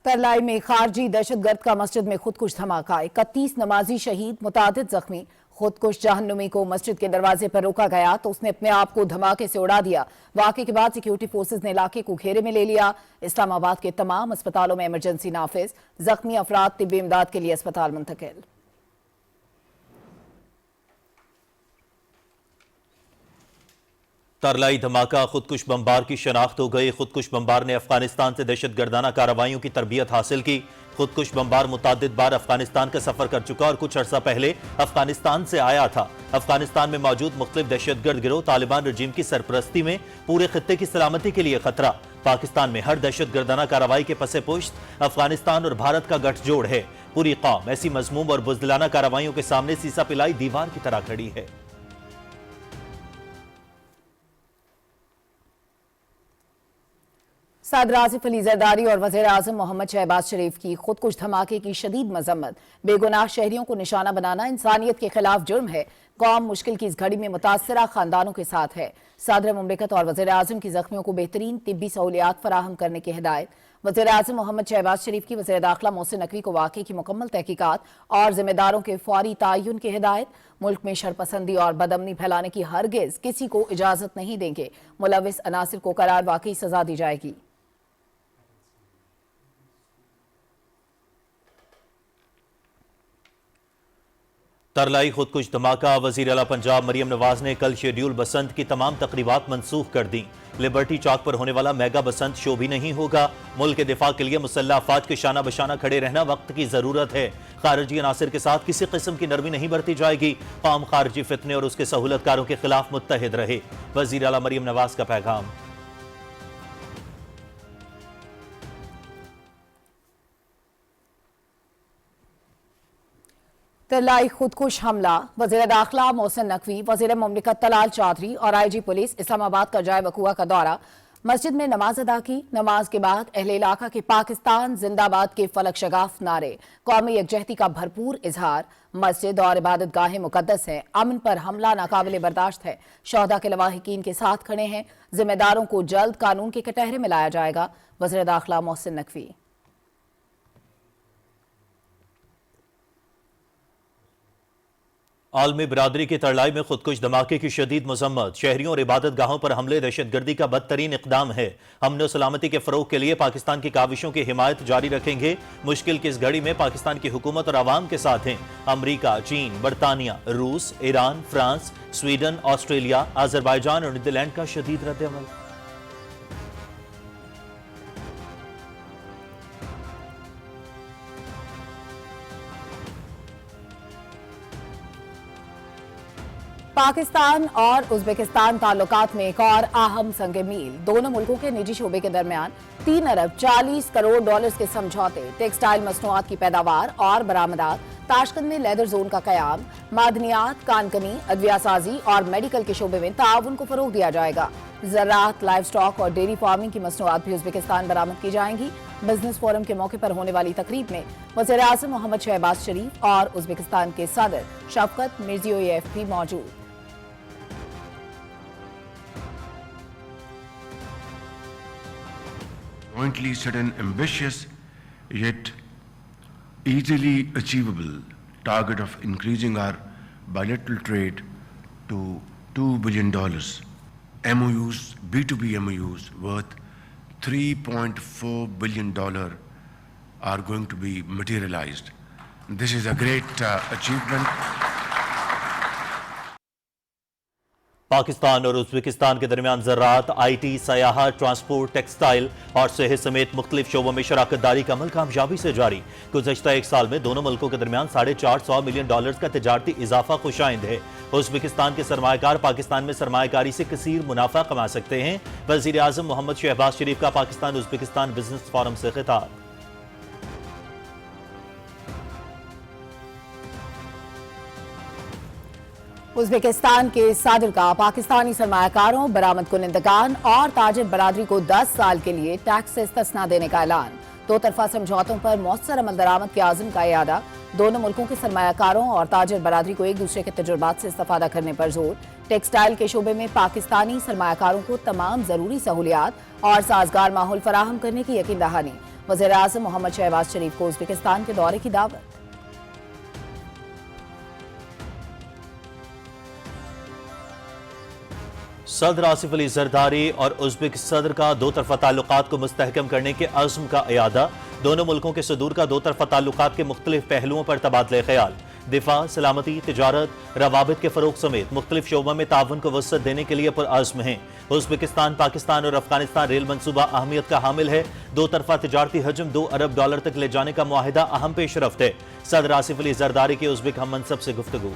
करलाई में खारजी दहशतगर्द का मस्जिद में खुदकुश धमाका, 31 नमाजी शहीद, मुतादिद जख्मी। खुदकुश जहन्नुमी को मस्जिद के दरवाजे पर रोका गया तो उसने अपने आप को धमाके से उड़ा दिया। वाक़े के बाद सिक्योरिटी फोर्सेज ने इलाके को घेरे में ले लिया। इस्लामाबाद के तमाम अस्पतालों में इमरजेंसी नाफिज, जख्मी अफराद तिब्बी इमदाद के लिए अस्पताल मुंतकिल। तरलाई धमाका, खुदकुश बमबार की शनाख्त हो गई। खुदकुश बमबार ने अफगानिस्तान से दहशतगर्दाना कार्रवाइयों की तरबियत हासिल की। खुदकुश बमबार मुतादिद बार अफगानिस्तान का सफर कर चुका और कुछ अर्सा पहले अफगानिस्तान से आया था। अफगानिस्तान में मौजूद मुख्तलिफ दहशतगर्द गिरोह तालिबान रजीम की सरपरस्ती में पूरे खित्ते की सलामती के लिए खतरा। पाकिस्तान में हर दहशतगर्दाना कार्रवाई के पसे पुश्त अफगानिस्तान और भारत का गठजोड़ है। पूरी कौम ऐसी मजमूम और बुज़दिलाना कार्रवाइयों के सामने सीसा पिलाई दीवार की तरह खड़ी है। सदर आसिफ अली जरदारी और वज़ीर आज़म मोहम्मद शहबाज शरीफ की खुदकुश धमाके की शदीद मजम्मत। बेगुनाह शहरियों को निशाना बनाना इंसानियत के खिलाफ जुर्म है। कौम मुश्किल की इस घड़ी में मुतासरा खानदानों के साथ है। सदर मुमलिकत और वज़ीर आज़म की जख्मियों को बेहतरीन तिब्बी सहूलियात फराहम करने की हिदायत। वज़ीर आज़म मोहम्मद शहबाज शरीफ की वज़ीर दाखिला मोहसिन नकवी को वाक़े की मुकम्मल तहकीकात और जिम्मेदारों के फौरी तयन की हिदायत। मुल्क में शरपसंदी और बदअमनी फैलाने की हरगिज़ किसी को इजाज़त नहीं देंगे। मुलविस अनासिर को करार वाकई सजा दी जाएगी। तरलाई खुदकुश धमाका, वज़ीर आला पंजाब मरियम नवाज ने कल शेड्यूल बसंत की तमाम तकरीबात मनसूख कर दी। लिबर्टी चौक पर होने वाला मेगा बसंत शो भी नहीं होगा। मुल्क के दिफा के लिए मुसल्लह अफवाज के शाना बशाना खड़े रहना वक्त की जरूरत है। खारजी अनासिर के साथ किसी किस्म की नरमी नहीं बरती जाएगी। कौम खारजी फितने और उसके सहूलतकारों के खिलाफ मुत्तहिद रहे। वज़ीर आला मरियम नवाज का पैगाम। तरलाई खुदकुश हमला, वज़ीर दाखिला मोहसिन नकवी, वज़ीर मुमलिकत तलाल चौधरी और IG पुलिस इस्लामाबाद का जाए वकुआ का दौरा। मस्जिद में नमाज अदा की। नमाज के बाद अहले इलाका के पाकिस्तान जिंदाबाद के फलक शगाफ नारे, कौमी यकजहती का भरपूर इजहार। मस्जिद और इबादत गाहें मुकद्दस हैं, अमन पर हमला नाकाबिले बर्दाश्त है। शोहदा के लवाहिकीन के साथ खड़े हैं। जिम्मेदारों को जल्द कानून के कटहरे में लाया जाएगा। वज़ीर दाखिला मोहसिन नकवी। आलमी बिरादरी की तरलाई में खुदकुश धमाके की शदीद मजम्मत। शहरियों और इबादत गाहों पर हमले दहशतगर्दी का बदतरीन इकदाम है। अमन और सलामती के फरोग के लिए पाकिस्तान की काविशों की हिमायत जारी रखेंगे। मुश्किल की इस घड़ी में पाकिस्तान की हुकूमत और आवाम के साथ हैं। अमरीका, चीन, बरतानिया, रूस, Iran, France, Sweden, Australia, Azerbaijan और नीदरलैंड का शदीद रद्द-ए-अमल। पाकिस्तान और उज्बेकिस्तान ताल्लुकात में एक और अहम संग मील। दोनों मुल्कों के निजी शोबे के दरमियान 3 अरब 40 करोड़ डॉलर्स के समझौते। टेक्सटाइल मसनूआत की पैदावार और बरामदात, ताशकंद में लेदर जोन का कयाम, मादनियात, कानकनी, अद्वियासाजी और मेडिकल के शोबे में ताउन को फरोग दिया जाएगा। ज़राअत, लाइव स्टॉक और डेयरी फार्मिंग की मसनूआत भी उज्बेकिस्तान बरामद की जाएंगी। बिजनेस फोरम के मौके पर होने वाली तकरीब में वज़ीर आज़म मोहम्मद शहबाज शरीफ और उज्बेकिस्तान के सदर शफकत मिर्जियोयेव भी मौजूद। Jointly set an ambitious yet easily achievable target of increasing our bilateral trade to $2 billion. MOUs, B2B MOUs worth $3.4 billion are going to be materialized. This is a great achievement. Pakistan और Uzbekistan के दरमियान ज़राअत, IT, सयाहत, transport, textile और सेहत समेत मुख्तलिफ शोबों में शराकत दारी का अमल कामयाबी से जारी। गुज़श्ता एक साल में दोनों मुल्कों के दरमियान $450 मिलियन का तजारती इजाफा खुशाइंद है। उज्बेकिस्तान के सरमायाकार पाकिस्तान में सरमायाकारी से कसीर मुनाफा कमा सकते हैं। वज़ीर आज़म मोहम्मद शहबाज शरीफ का पाकिस्तान उज्बेकिस्तान बिजनेस फोरम से खिताब। उज्बेकिस्तान के सदर का पाकिस्तानी सरमायाकारों, बरामद कुनिंदगान और ताजिर बरादरी को 10 साल के लिए टैक्स से इस्तिस्ना देने का ऐलान। दो तरफा समझौतों पर मौसर अमल दरामद के आज़म का इरादा। दोनों मुल्कों के सरमायाकारों और ताजिर बरादरी को एक दूसरे के तजुर्बात से इस्तेफादा करने पर जोर। टेक्सटाइल के शोबे में पाकिस्तानी सरमायाकारों को तमाम जरूरी सहूलियात और साजगार माहौल फराहम करने की यकीन दहानी। वज़ीर आज़म मोहम्मद शहबाज शरीफ को उज़्बेकिस्तान के दौरे की दावत। सदर आसिफ अली जरदारी और उज़्बेक सदर का दो तरफा ताल्लुकात को मुस्तहकम करने के अज़्म का इयादा। दोनों मुल्कों के सदूर का दो तरफा ताल्लुकात के मुख्तलिफ पहलुओं पर तबादले ख्याल। दिफा, सलामती, तिजारत, रवाबित के फरोग समेत मुख्तलिफ शोबों में ताउन को वसअत देने के लिए पुरअज़्म हैं। उज़्बेकिस्तान, पाकिस्तान और अफगानिस्तान रेल मंसूबा अहमियत का हामिल है। दो तरफा तिजारती हजम $2 अरब तक ले जाने का मुआहिदा अहम पेशरफ्त है। सदर आसिफ अली जरदारी के उज़्बेक हम मनसब से गुफ्तगू।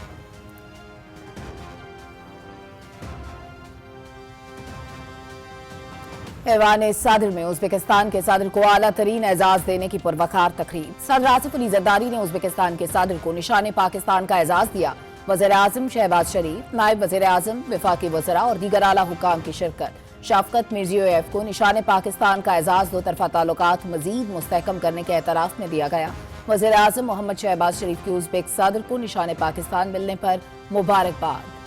ऐवान सदर में उज़्बेकिस्तान के सदर को आला तरीन एजाज देने की पुरवकार तकरीब। सदर आसिफ अली जरदारी ने उज़्बेकिस्तान के सदर को निशान पाकिस्तान का एजाज दिया। वज़ीर आज़म शहबाज शरीफ, नायब वज़ीर आज़म, वफाकी वज़रा और दीगर आला हुकाम की शिरकत। शफकत मिर्ज़ियोयेव को निशान पाकिस्तान का एजाज दो तरफा ताल्लुकात मजीद मुस्तहकम करने के एतराफ़ में दिया गया। वज़ीर आज़म मोहम्मद शहबाज शरीफ की उज़्बेक सदर को निशान पाकिस्तान मिलने पर मुबारकबाद।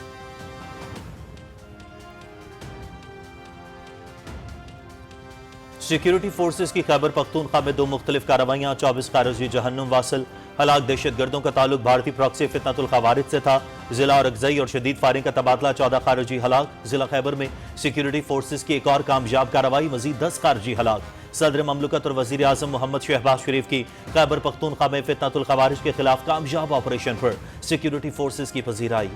सिक्योरिटी फोर्सेस की खैबर पख्तूनख्वा में दो मुख्तलिफ कार्रवाइयाँ, 24 खारजी जहन्नुम वासिल। हलाक दहशतगर्दों का ताल्लुक भारतीय प्रॉक्सी फितनतुल खवारिज से था। जिला और अगजई और शदीद फायरिंग का तबादला, 14 खारजी हलाक। जिला खैबर में सिक्योरिटी फोर्सेस की एक और कामयाब कार्रवाई, मजीद 10 खारजी हलाक। सदर ममलकत और वज़ीर आज़म मोहम्मद शहबाज शरीफ की खैबर पख्तूनख्वा में फितनतुल खवारिज के खिलाफ कामयाब ऑपरेशन पर सिक्योरिटी फोर्सेस की पजीराई।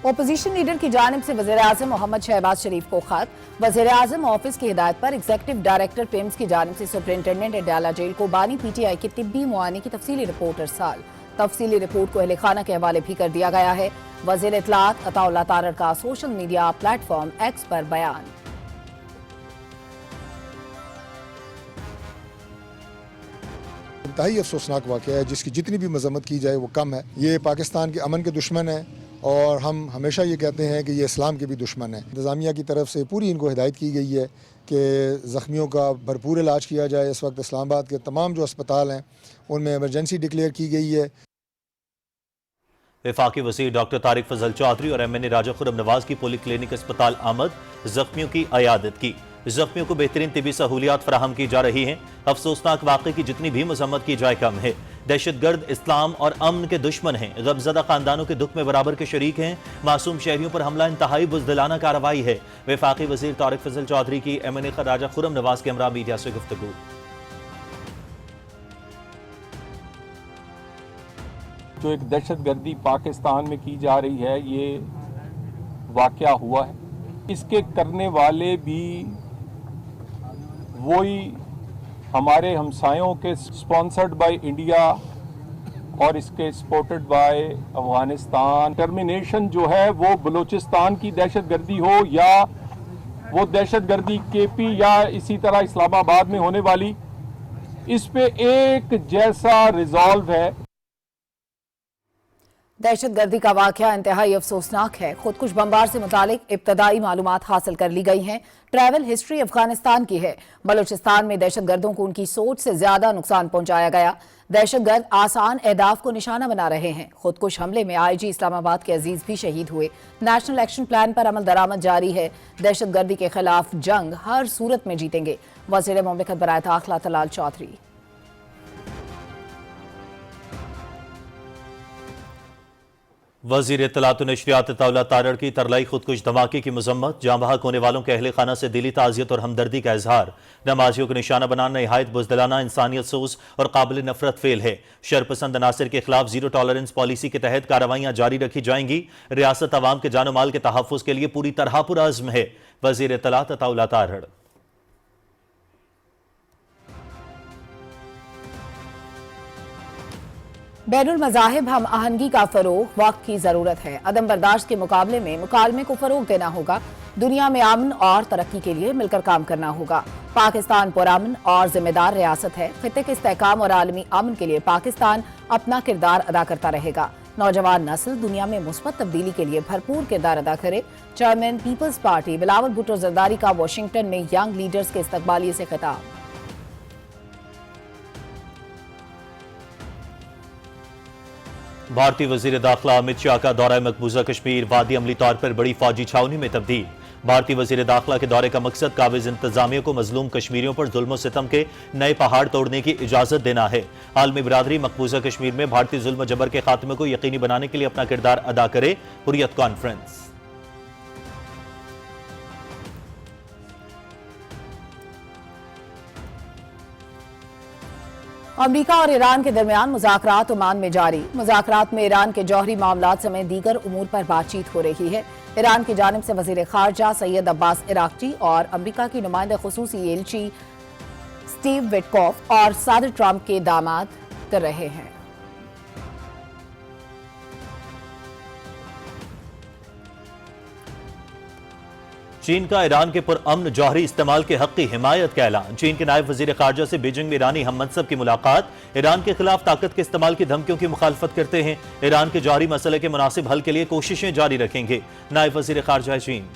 ओपोजिशन लीडर की जानिब से वज़ीर आज़म मोहम्मद शहबाज शरीफ को खत। वज़ीर आज़म ऑफिस की हिदायत पर एग्जीक्यूटिव डायरेक्टर पिम्स की जानिब से सुपरिंटेंडेंट अड्याला जेल को बानी PTI की तिब्बी मुआयने की तफसीली रिपोर्ट अरसाल। तफसीली रिपोर्ट को अहले खाना के हवाले भी कर दिया गया है। वज़ीर इत्तलात अताउल्लाह तारड़ का सोशल मीडिया प्लेटफॉर्म एक्स पर बयान। इंतहाई अफसोसनाक वाक़या है जिसकी जितनी भी मजम्मत की जाए वो कम है। ये पाकिस्तान के अमन के दुश्मन है और हम हमेशा ये कहते हैं कि ये इस्लाम के भी दुश्मन है। इंतज़ामिया की तरफ से पूरी इनको हिदायत की गई है कि ज़ख्मियों का भरपूर इलाज किया जाए। इस वक्त इस्लामाबाद के तमाम जो अस्पताल हैं उनमें इमरजेंसी डिक्लेयर की गई है। वफाकी वज़ीर डॉक्टर तारिक फजल चौधरी और MNA राजा खुर्रम नवाज की पोली क्लिनिक अस्पताल आमद, जख्मियों की अयादत की। जख्मियों को बेहतरीन तिबी सहूलियात फराहम की जा रही हैं। अफसोसनाक वाक़े की जितनी भी मजम्मत की जाए कम है। दहशतगर्द इस्लाम और अमन के दुश्मन हैं। गमज़दा खानदानों के दुख में बराबर के शरीक हैं। मासूम शहरियों पर हमला इंतहाई बुज़दिलाना कार्रवाई है। वफाकी वज़ीर तारिक फजल चौधरी की MNA राजा खुर्रम नवाज के हमरा मीडिया से गुफ्तगू। जो एक दहशतगर्दी पाकिस्तान में की जा रही है, ये वाक़या हुआ है। इसके करने वाले भी वही हमारे हमसायों के स्पॉन्सर्ड बाय इंडिया और इसके सपोर्टेड बाय अफगानिस्तान। टर्मिनेशन जो है वो बलूचिस्तान की दहशतगर्दी हो या वो दहशतगर्दी KP या इसी तरह इस्लामाबाद में होने वाली, इस पे एक जैसा रिजॉल्व है। दहशतगर्दी का वाक़या इंतहाई अफसोसनाक है। खुदकुश बमबार से मुतालिक इब्तदाई मालूमात हासिल कर ली गई हैं। ट्रैवल हिस्ट्री अफगानिस्तान की है। बलूचिस्तान में दहशतगर्दों को उनकी सोच से ज्यादा नुकसान पहुंचाया गया। दहशतगर्द आसान अहदाफ को निशाना बना रहे हैं। खुदकुश हमले में IG इस्लामाबाद के अजीज भी शहीद हुए। नेशनल एक्शन प्लान पर अमल दरामद जारी है। दहशतगर्दी के खिलाफ जंग हर सूरत में जीतेंगे। वज़ीर मुमलिकत बराए दाखिला तलाल चौधरी। वज़ीर इत्तलात व नशरियात अताउल्लाह तारड़ की तरलाई खुदकुश धमाके की मजम्मत। जाँ बहक होने वालों के अहले खाना से दिली ताज़ियत और हमदर्दी का इजहार। नमाजियों को निशाना बनाना नहायत बुज़दिलाना, इंसानियत सोज और काबिल नफरत फेल है। शरपसंद अनासर के खिलाफ जीरो टॉलरेंस पॉलिसी के तहत कार्रवाइयाँ जारी रखी जाएंगी। रियासत अवाम के जानो माल के तहफ़्फ़ुज़ के लिए पूरी तरह पुरअज़्म है। वज़ीर इत्तलात अताउल्लाह तारड़। बैनुल मज़ाहिब हम आहंगी का फरोग वक्त की जरूरत है। अदम बर्दाश्त के मुकाबले में मुकालमे को फरोग देना होगा। दुनिया में अमन और तरक्की के लिए मिलकर काम करना होगा। पाकिस्तान पुरअमन और जिम्मेदार रियासत है। खित्ते के इस्तेहकाम और आलमी अमन के लिए पाकिस्तान अपना किरदार अदा करता रहेगा। नौजवान नस्ल दुनिया में मुस्बत तब्दीली के लिए भरपूर किरदार अदा करे। चेयरमैन पीपल्स पार्टी बिलावल भुट्टो जरदारी का वाशिंगटन में यंग लीडर्स के इस्तकबालिये से खिताब। भारतीय वजीर दाखिला अमित शाह का दौरा मकबूजा कश्मीर वादी अमली तौर पर बड़ी फौजी छावनी में तब्दील। भारतीय वजीर दाखिला के दौरे का मकसद काबिज इंतजामिया को मजलूम कश्मीरियों पर जुल्म सितम के नए पहाड़ तोड़ने की इजाजत देना है। आलमी बिरादरी मकबूजा कश्मीर में भारतीय जुल्म जबर के खात्मे को यकीनी बनाने के लिए अपना किरदार अदा करे। हुर्रियत कॉन्फ्रेंस। अमेरिका और ईरान के दरमियान मुज़ाकरात ओमान में जारी। मुज़ाकरात में ईरान के जौहरी मामलात समेत दीगर उमूर पर बातचीत हो रही है। ईरान की जानिब से वज़ीर ख़ारजा सैयद अब्बास इराक़ची और अमेरिका की नुमाइंदा ख़ुसूसी एलची स्टीव विटकॉफ और सदर ट्रंप के दामाद कर रहे हैं। चीन का ईरान के पुरअमन जौहरी इस्तेमाल के हक की हिमायत का ऐलान। चीन के नायब वजीर खारजा से बीजिंग में ईरानी हम मनसब की मुलाकात। ईरान के खिलाफ ताकत के इस्तेमाल की धमकियों की मुखालफत करते हैं। ईरान के जौहरी मसले के मुनासिब हल के लिए कोशिशें जारी रखेंगे। नायब वजीर खारजा चीन।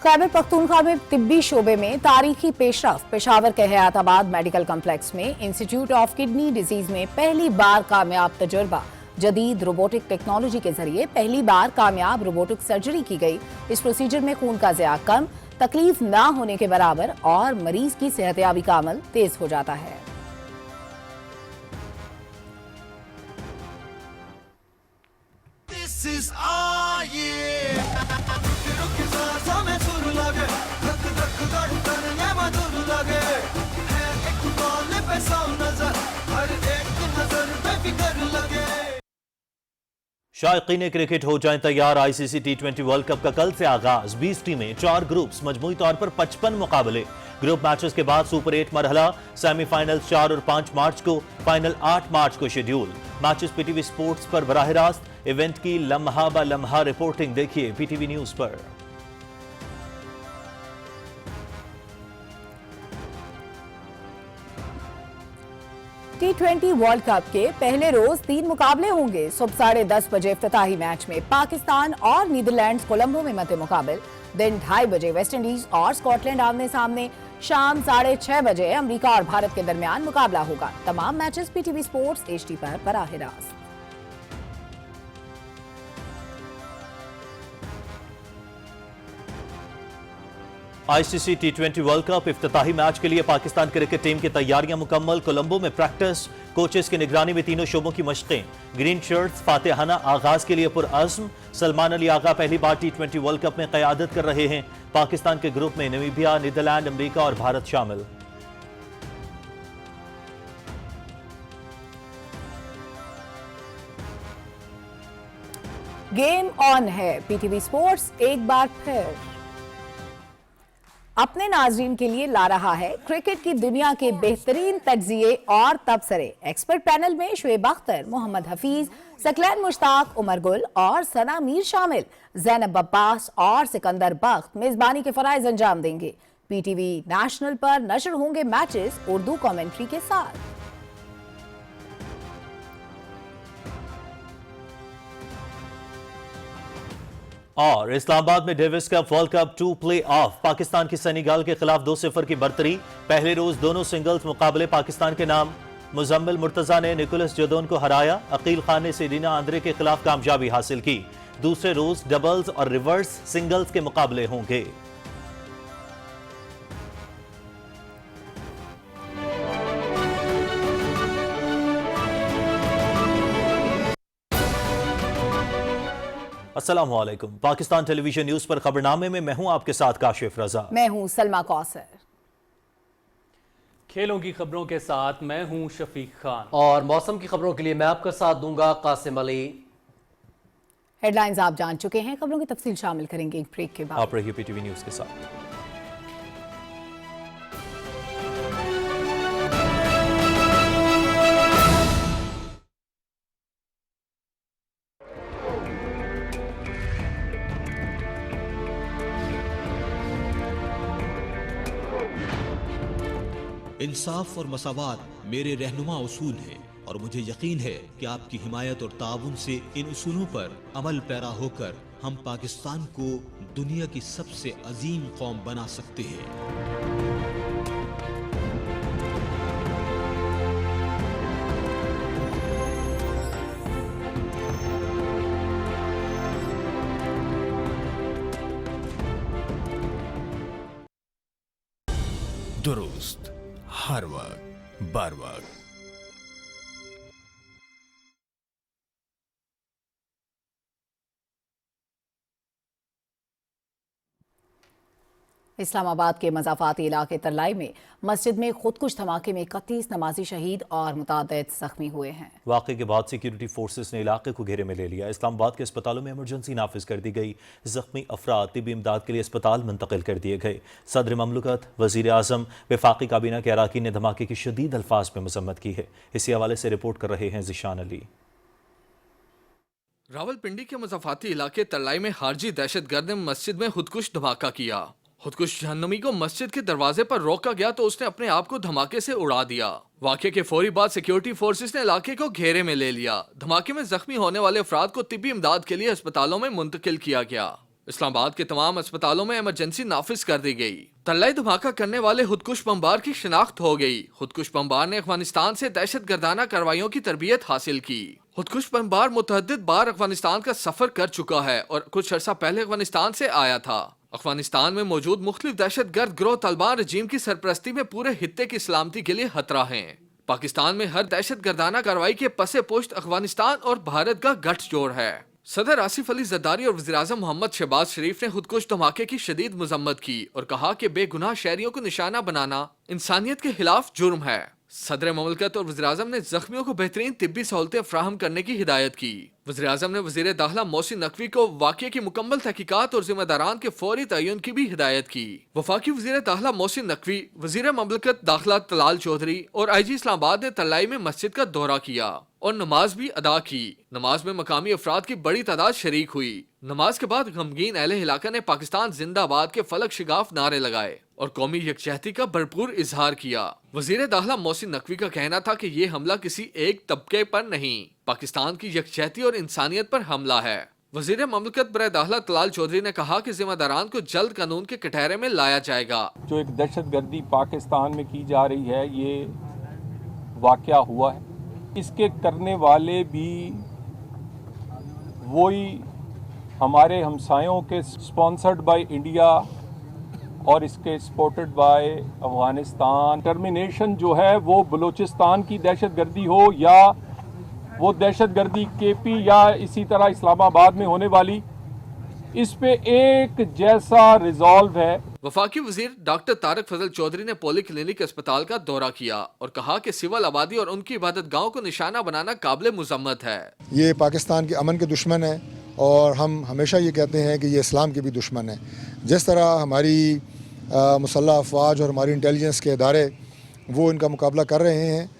खैबर पख्तूनख्वा में तिब्बी शोबे में तारीखी पेशरफ। पेशावर के हयाताबाद मेडिकल कम्प्लेक्स में इंस्टीट्यूट ऑफ किडनी डिजीज में पहली बार कामयाब तजुर्बा। जदीद रोबोटिक टेक्नोलॉजी के जरिए पहली बार कामयाब रोबोटिक सर्जरी की गई। इस प्रोसीजर में खून का ज़िया कम, तकलीफ ना होने के बराबर और मरीज की सेहतयाबी का अमल तेज हो जाता है। शायकीन क्रिकेट हो जाएं तैयार। आईसीसी टी20 वर्ल्ड कप का कल से आगाज। 20 टीमें, 4 ग्रुप्स, मजमूई तौर पर 55 मुकाबले। ग्रुप मैचेस के बाद सुपर 8 मरहला, सेमीफाइनल 4 और 5 मार्च को, फाइनल 8 मार्च को शेड्यूल। मैचेस पीटीवी स्पोर्ट्स पर बराह रास्त। इवेंट की लम्हा ब लम्हा रिपोर्टिंग देखिए पीटीवी न्यूज पर। टी20 वर्ल्ड कप के पहले रोज 3 मुकाबले होंगे। सुबह 10:30 बजे इफ्तिताही मैच में पाकिस्तान और नीदरलैंड्स कोलंबो में मद्दे मुकाबिल। दिन 2:30 बजे वेस्ट इंडीज और स्कॉटलैंड आमने सामने। शाम 6:30 बजे अमेरिका और भारत के दरमियान मुकाबला होगा। तमाम मैचेस पीटीवी स्पोर्ट्स HD पर बराह रास्त। आईसीसी टी20 वर्ल्ड कप इफ्तिताही मैच के लिए पाकिस्तान क्रिकेट टीम की तैयारियां मुकम्मल। कोलंबो में प्रैक्टिस, कोचेस की निगरानी में तीनों शोबों की मशकें। ग्रीन शर्ट्स फातिहाना आगाज के लिए पुरअज़्म। सलमान अली आगा पहली बार टी20 वर्ल्ड कप में क़यादत कर रहे हैं। पाकिस्तान के ग्रुप में नामीबिया, नीदरलैंड, अमेरिका और भारत शामिल। गेम ऑन है। पीटीवी स्पोर्ट्स एक बार फिर अपने नाजरीन के लिए ला रहा है क्रिकेट की दुनिया के बेहतरीन तज्जिए और तबसरे। एक्सपर्ट पैनल में शुएब अख्तर, मोहम्मद हफीज, सकलैन मुश्ताक, उमर गुल और सना मीर शामिल। ज़ैनब अब्बास और सिकंदर बख्त मेजबानी के फराइज अंजाम देंगे। पीटीवी नेशनल पर नशर होंगे मैचेस उर्दू कमेंट्री के साथ। और इस्लामाबाद में Davis cup world cup 2 play of. Pakistan की सेनेगल के खिलाफ 2-0 की बर्तरी। पहले रोज दोनों सिंगल्स मुकाबले पाकिस्तान के नाम। मुजम्मिल मुर्तजा ने निकोलस जदोन को हराया। अकील खान ने सेरीना आंद्रे के खिलाफ कामयाबी हासिल की। दूसरे रोज डबल्स और रिवर्स सिंगल्स के मुकाबले होंगे। अस्सलाम वालेकुम। पाकिस्तान टेलीविजन न्यूज पर खबरनामे में मैं हूं आपके साथ काशिफ रजा। मैं हूं सलमा कौसर। खेलों की खबरों के साथ मैं हूं शफीक खान। और मौसम की खबरों के लिए मैं आपका साथ दूंगा कासिम अली। हेडलाइंस आप जान चुके हैं, खबरों की तफसील शामिल करेंगे एक ब्रेक के बाद। आप रहिए पीटीवी न्यूज के साथ। इंसाफ और मसावात मेरे रहनुमा उसूल हैं और मुझे यकीन है कि आपकी हिमायत और ताउन से इन उसूलों पर अमल पैरा होकर हम पाकिस्तान को दुनिया की सबसे अजीम कौम बना सकते हैं। दुरुस्त हर वक्त बर वक्त। इस्लामाबाद के मज़ाफ़ाती इलाके तरलाई में मस्जिद में खुदकुश धमाके में 31 नमाजी शहीद और मुतादिद जख्मी हुए हैं। वाक़े के बाद सिक्योरिटी फोर्सेस ने इलाके को घेरे में ले लिया। इस्लामाबाद के अस्पतालों में इमरजेंसी नाफिज कर दी गई। जख्मी अफराद तिब्बी इमदाद के लिए अस्पताल मुंतकिल कर दिए गए। सदर ममलकत, वज़ीर आज़म, वफाकी काबीना के अरकान ने धमाके की शदीद अल्फाज में मजम्मत की है। इसी हवाले से रिपोर्ट कर रहे हैं ज़िशान अली। रावलपिंडी के मज़ाफ़ाती इलाके तरलाई में खारजी दहशतगर्द ने मस्जिद में खुदकुश धमाका किया। खुदकुश जहन्नमी को मस्जिद के दरवाजे पर रोका गया तो उसने अपने आप को धमाके से उड़ा दिया। वाक़े के फौरी बाद सिक्योरिटी फोर्सेस ने इलाके को घेरे में ले लिया। धमाके में जख्मी होने वाले अफराद को तिब्बी इमदाद के लिए अस्पतालों में मुंतकिल किया गया। इस्लामाबाद के तमाम अस्पतालों में इमरजेंसी नाफिज कर दी गई। तरलाई धमाका करने वाले खुदकुश बमबार की शिनाख्त हो गई। खुदकुश बमबार ने अफगानिस्तान से दहशतगर्दाना कार्रवाइयों की तरबियत हासिल की। खुदकुश बमबार मुतअद्दिद बार अफगानिस्तान का सफर कर चुका है और कुछ अर्सा पहले अफगानिस्तान से आया था। अफगानिस्तान में मौजूद मुख्तलिफ दहशतगर्द गिरोह तालिबान रजीम की सरपरस्ती में पूरे खित्ते की सलामती के लिए खतरा है। पाकिस्तान में हर दहशतगर्दाना कार्रवाई के पसे पोश्त अफगानिस्तान और भारत का गठजोड़ है। सदर आसिफ अली जरदारी और वज़ीर-ए-आज़म मोहम्मद शहबाज शरीफ ने खुदकुश धमाके की शदीद मजम्मत की और कहा कि बेगुनाह शहरियों को निशाना बनाना इंसानियत के खिलाफ जुर्म है। सदर ममलकत और वज़ीर-ए-आज़म ने जख्मियों को बेहतरीन तिब्बी सहूलतें फराहम करने की हिदायत की। वज़ीर-ए-आज़म ने वज़ीर दाखिला मोहसिन नकवी को वाक़े की मुकम्मल तहकीकात और जिम्मेदारान के फौरी तयन की भी हिदायत की। वफाकी वज़ीर दाखिला मोहसिन नकवी, वज़ीर ममलकत दाखिला तलाल चौधरी और IG इस्लामाबाद ने तलाई में मस्जिद का दौरा किया और नमाज भी अदा की। नमाज में मकामी अफराद की बड़ी तादाद शरीक हुई। नमाज के बाद गमगीन अहले इलाका ने पाकिस्तान जिंदाबाद के फलक शिगाफ नारे लगाए और कौमी यकजहती का भरपूर इजहार किया। वज़ीर दाखिला मोहसिन नकवी का कहना था कि ये हमला किसी एक तबके पर नहीं, पाकिस्तान की यकजहती और इंसानियत पर हमला है। वज़ीर ममलकत बराए दाखिला तलाल चौधरी ने कहा कि जिम्मेदारान को जल्द कानून के कटहरे में लाया जाएगा। जो एक दहशतगर्दी पाकिस्तान में की जा रही है, ये वाक़या हुआ है। इसके करने वाले भी वही हमारे हमसायों के स्पॉन्सर्ड बाय इंडिया और इसके सपोर्टेड बाय अफगानिस्तान। टर्मिनेशन जो है वो बलूचिस्तान की दहशतगर्दी हो या वो दहशतगर्दी KP या इसी तरह इस्लामाबाद में होने वाली, इस पे एक जैसा रिजॉल्व है। वफाकी वजीर डॉक्टर तारक फजल चौधरी ने पोली क्लिनिक अस्पताल का दौरा किया और कहा कि सिविल आबादी और उनकी इबादत गाहों को निशाना बनाना काबिल मुजम्मत है। ये पाकिस्तान के अमन के दुश्मन है और हम हमेशा ये कहते हैं कि ये इस्लाम के भी दुश्मन है। जिस तरह हमारी मुसल्लह अफवाज और हमारी इंटेलिजेंस के इदारे वो इनका मुकाबला कर रहे हैं,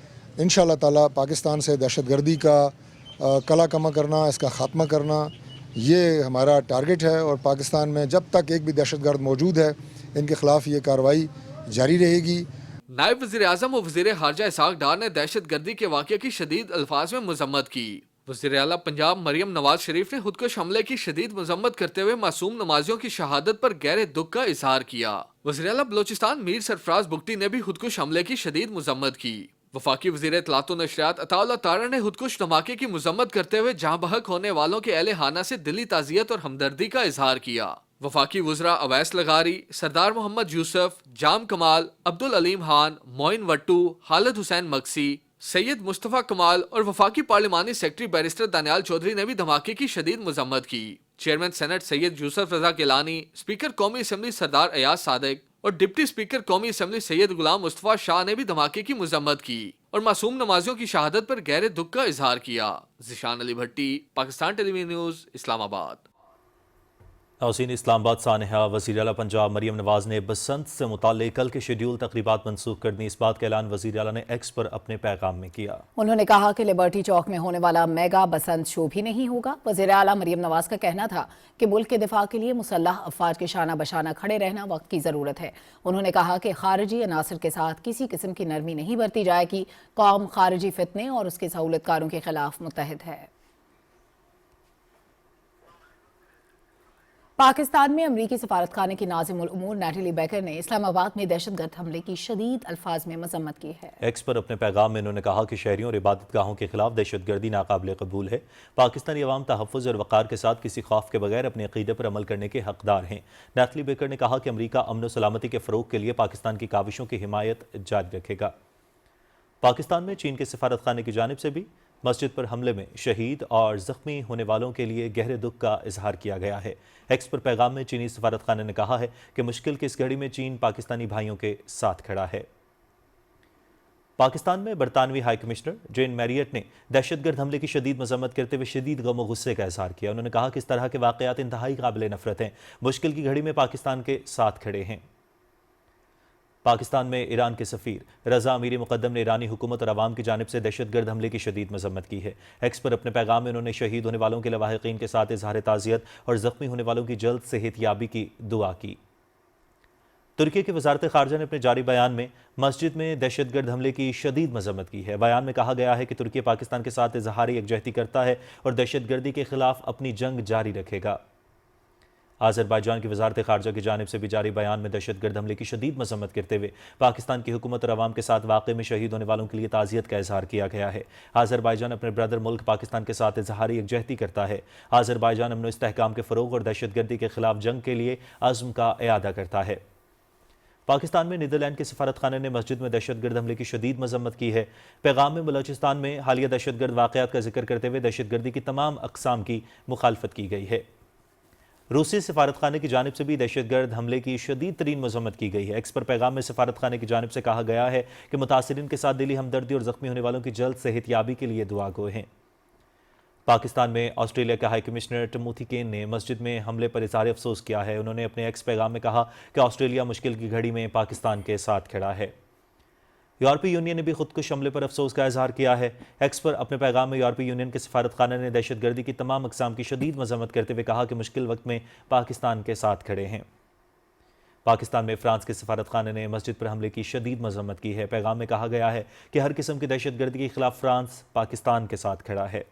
इंशाअल्लाह ताला पाकिस्तान से दहशतगर्दी का कला कमा करना, इसका ख़ात्मा करना, ये हमारा टारगेट है। और पाकिस्तान में जब तक एक भी दहशतगर्द मौजूद है, इनके खिलाफ ये कार्रवाई जारी रहेगी। नायब वज़ीर आज़म और वज़ीर ख़ारजा इसहाक़ डार ने दहशतगर्दी के वाक़े की शदीद अल्फाज में मजम्मत की। वज़ीर आला पंजाब मरियम नवाज शरीफ ने खुदकुश हमले की शदीद मजम्मत करते हुए मासूम नमाजियों की शहादत पर गहरे दुख का इजहार किया। वज़ीर आला बलोचिस्तान मीर सरफराज बुगटी ने भी खुदकुश हमले की शदीद मजम्मत की। वफाकी वज़ीर इत्तलात व नशरियात अताउल्लाह तारा ने खुदकुश धमाके की मजम्मत करते हुए जहाँ बहक होने वालों के अहले हाना से दिली ताज़ियत और हमदर्दी का इजहार किया। वफाकी वज़रा अवैस लगारी, सरदार मोहम्मद यूसुफ, जाम कमाल, अब्दुल अलीम खान, मोइन वट्टू, खालिद हुसैन मक्सी, सैयद मुस्तफ़ा कमाल और वफाकी पार्लिमानी सेक्रेटरी बैरिस्टर दानियाल चौधरी ने भी धमाके की शदीद मजम्मत की। चेयरमैन सेनेट सैयद यूसुफ रजा गिलानी, स्पीकर कौमी असम्बली सरदार अयाज सादिक और डिप्टी स्पीकर कौमी असम्बली सैयद गुलाम मुस्तफ़ा शाह ने भी धमाके की मजम्मत की और मासूम नमाजियों की शहादत पर गहरे दुख का इजहार किया। ज़िशान अली भट्टी, पाकिस्तान टेलीविजन न्यूज़, इस्लामाबाद। नाज़रीन, इस्लामाबाद सानहा वज़ीर आला पंजाब मरियम नवाज ने बसंत से मुताल्लिक़ कल के शेड्यूल तकरीबात मनसूख कर दी। इस बात का ऐलान वज़ीर आला ने एक्स पर अपने पैगाम में किया। उन्होंने कहा कि लिबर्टी चौक में होने वाला मेगा बसंत शो भी नहीं होगा। वज़ीर आला मरियम नवाज का कहना था कि मुल्क के दिफा के लिए मुसल्लह अफवाज के शाना बशाना खड़े रहना वक्त की ज़रूरत है। उन्होंने कहा कि खारिजी अनासर के साथ किसी किस्म की नरमी नहीं बरती जाएगी। कौम खारिजी फितने और उसके सहूलतकारों के खिलाफ मुत्तहिद है। पाकिस्तान में अमरीकी सफारतखाने की नाज़िम उल उमूर नैटली बेकर ने इस्लामाबाद में दहशतगर्द हमले की शदीद अल्फाज में मजम्मत की है। एक्स पर अपने पैगाम में उन्होंने कहा कि शहरियों और इबादतगाहों के खिलाफ दहशतगर्दी नाकाबिल कबूल है। पाकिस्तानी अवाम तहफ़्फ़ुज़ और वक़ार के साथ किसी खौफ के बगैर अपने अक़ीदे पर अमल करने के हकदार हैं। नैटली बेकर ने कहा कि अमरीका अमन व सलामती के फ़रोग़ के लिए पाकिस्तान की काविशों की हिमायत जारी रखेगा। पाकिस्तान में चीन के सफारतखाने की जानिब से भी मस्जिद पर हमले में शहीद और ज़ख्मी होने वालों के लिए गहरे दुख का इजहार किया गया है। एक्स पर पैगाम में चीनी सफारतखाने ने कहा है कि मुश्किल की इस घड़ी में चीन पाकिस्तानी भाइयों के साथ खड़ा है। पाकिस्तान में बरतानवी हाई कमिश्नर जेन मैरियट ने दहशतगर्द हमले की शदीद मजम्मत करते हुए शदीद गम और गुस्से का इजहार किया। उन्होंने कहा कि इस तरह के वाक़यात इंतहाई काबिल नफरत हैं, मुश्किल की घड़ी में पाकिस्तान के साथ खड़े हैं। पाकिस्तान में ईरान के सफ़ीर रज़ा अमीरी मुक़द्दम ने ईरानी हुकूमत और अवाम की जानिब से दहशतगर्द हमले की शदीद मजम्मत की है। एक्स पर अपने पैगाम में उन्होंने शहीद होने वालों के लवाहिकीन के साथ इजहार ताज़ियत और ज़ख्मी होने वालों की जल्द सेहतयाबी की दुआ की। तुर्की की वज़ारत ख़ारजा ने अपने जारी बयान में मस्जिद में दहशतगर्द हमले की शदीद मजम्मत की है। बयान में कहा गया है कि तुर्की पाकिस्तान के साथ इजहारी यकजहती करता है और दहशतगर्दी के खिलाफ अपनी जंग जारी रखेगा। आज़रबाईजान की वज़ारत ख़ारजा की जानिब से भी जारी बयान में दहशतगर्द हमले की शदीद मजम्मत करते हुए पाकिस्तान की हुकूमत और अवाम के साथ वाक़े में शहीद होने वालों के लिए ताज़ियत का इजहार किया गया है। आज़रबाईजान अपने ब्रदर मुल्क पाकिस्तान के साथ इजहारी यकजहती करता है। आज़रबाईजान अमन व इस्तेहकाम के फ़रोग़ और दहशतगर्दी के खिलाफ जंग के लिए अज़्म का इयादा करता है। पाकिस्तान में नीदरलैंड के सफारतखाने ने मस्जिद में दहशतगर्द हमले की शदीद मजम्मत की है। पैगाम में बलोचिस्तान में हालिया दहशतगर्द वाक़यात का जिक्र करते हुए दहशतगर्दी की तमाम अक़साम की मुखालफत की गई है। रूसी सफारतखाने की जानिब से भी दहशतगर्द हमले की शदीद तरीन मजम्मत की गई है। एक्स पर पैगाम में सफारतखाने की जानिब से कहा गया है कि मुतासिरीन के साथ दिली हमदर्दी और ज़ख्मी होने वालों की जल्द सेहतयाबी के लिए दुआ गो हैं। पाकिस्तान में ऑस्ट्रेलिया के हाई कमिश्नर टिमोथी केन ने मस्जिद में हमले पर इज़हार अफसोस किया है। उन्होंने अपने एक्स पैगाम में कहा कि ऑस्ट्रेलिया मुश्किल की घड़ी में पाकिस्तान के साथ खड़ा है। यूरोपीय यूनियन ने भी खुदकुश हमले पर अफसोस का इजहार किया है। एक्स पर अपने पैगाम में यूरोपीय यूनियन के सफारतखाना ने दहशतगर्दी की तमाम अक़साम की शदीद मजम्मत करते हुए कहा कि मुश्किल वक्त में पाकिस्तान के साथ खड़े हैं। पाकिस्तान में फ्रांस के सफारतखाने ने मस्जिद पर हमले की शदीद मजम्मत की है। पैगाम में कहा गया है कि हर किस्म की दहशतगर्दी के खिलाफ फ्रांस पाकिस्तान के साथ खड़ा है।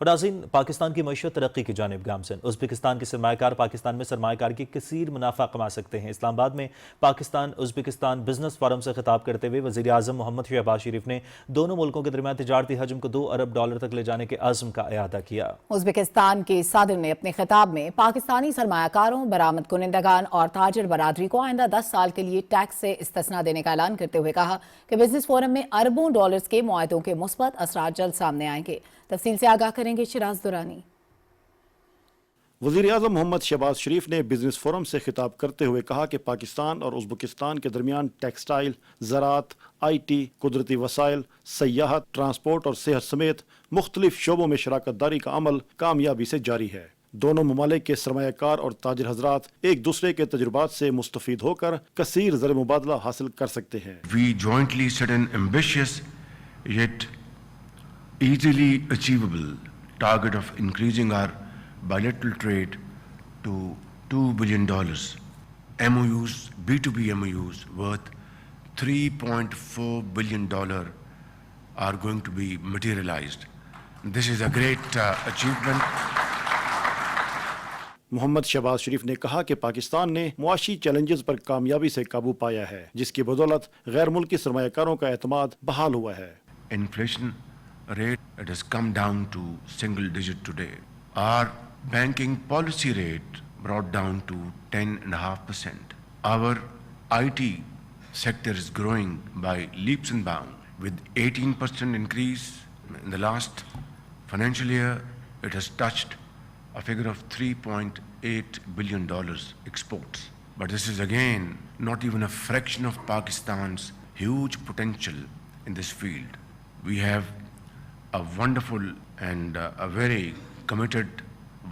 और नाज़रीन, पाकिस्तान की मईशत तरक्की की जानिब गामज़न। उज़्बेकिस्तान के सरमायाकार पाकिस्तान में सरमायाकार की कसीर मुनाफा कमा सकते हैं। इस्लामाबाद में पाकिस्तान उज़्बेकिस्तान बिजनेस फोरम से खिताब करते हुए वज़ीर आज़म मोहम्मद शहबाज शरीफ ने दोनों मुल्कों के दरमियान तिजारती हजम को $2 अरब तक ले जाने के अज़्म का इयादा किया। उज़्बेकिस्तान के सदर ने अपने खिताब में पाकिस्तानी सरमायाकारों, बरामद कुनिंदगान और ताजर बरादरी को आइंदा 10 साल के लिए टैक्स से इस्तिस्ना देने का ऐलान करते हुए कहा कि बिजनेस फोरम में अरबों डॉलर्स के मुआहदों के मुस्बत असरात जल्द सामने आएंगे। तफसील से आगाह करेंगे शिराज दुरानी। वज़ीर आज़म मोहम्मद शहबाज शरीफ ने बिजनेस फोरम से खिताब करते हुए कहा कि पाकिस्तान और उज़्बेकिस्तान के दरमियान टेक्सटाइल, ज़राअत, IT, कुदरती वसाइल, सयाहत, ट्रांसपोर्ट और सेहत समेत मुख्तलिफ शोबों में शराकत दारी का अमल कामयाबी से जारी है। दोनों ममालिक के सरमायाकार और ताजिर हजरात एक दूसरे के तजुर्बात से मुस्तफीद होकर कसीर ज़र मुबादला हासिल कर सकते हैं। We jointly set an ambitious yet easily achievable target of increasing our bilateral trade to $2 billion. MOUs, B2B MOUs worth $3.4 billion are going to be materialized. This is a great achievement. Mohammad Shahbaz शरीफ ने कहा कि पाकिस्तान ने मुआशी challenges पर कामयाबी से काबू पाया है, जिसकी बदौलत गैर मुल्की सरमायाकारों का एतमाद बहाल हुआ है। Inflation rate, it has come down to single digit today. Our banking policy rate brought down to 10.5%. Our IT sector is growing by leaps and bounds with 18% increase in the last financial year. It has touched a figure of $3.8 billion exports. But this is again not even a fraction of Pakistan's huge potential in this field. We have a wonderful and a very committed,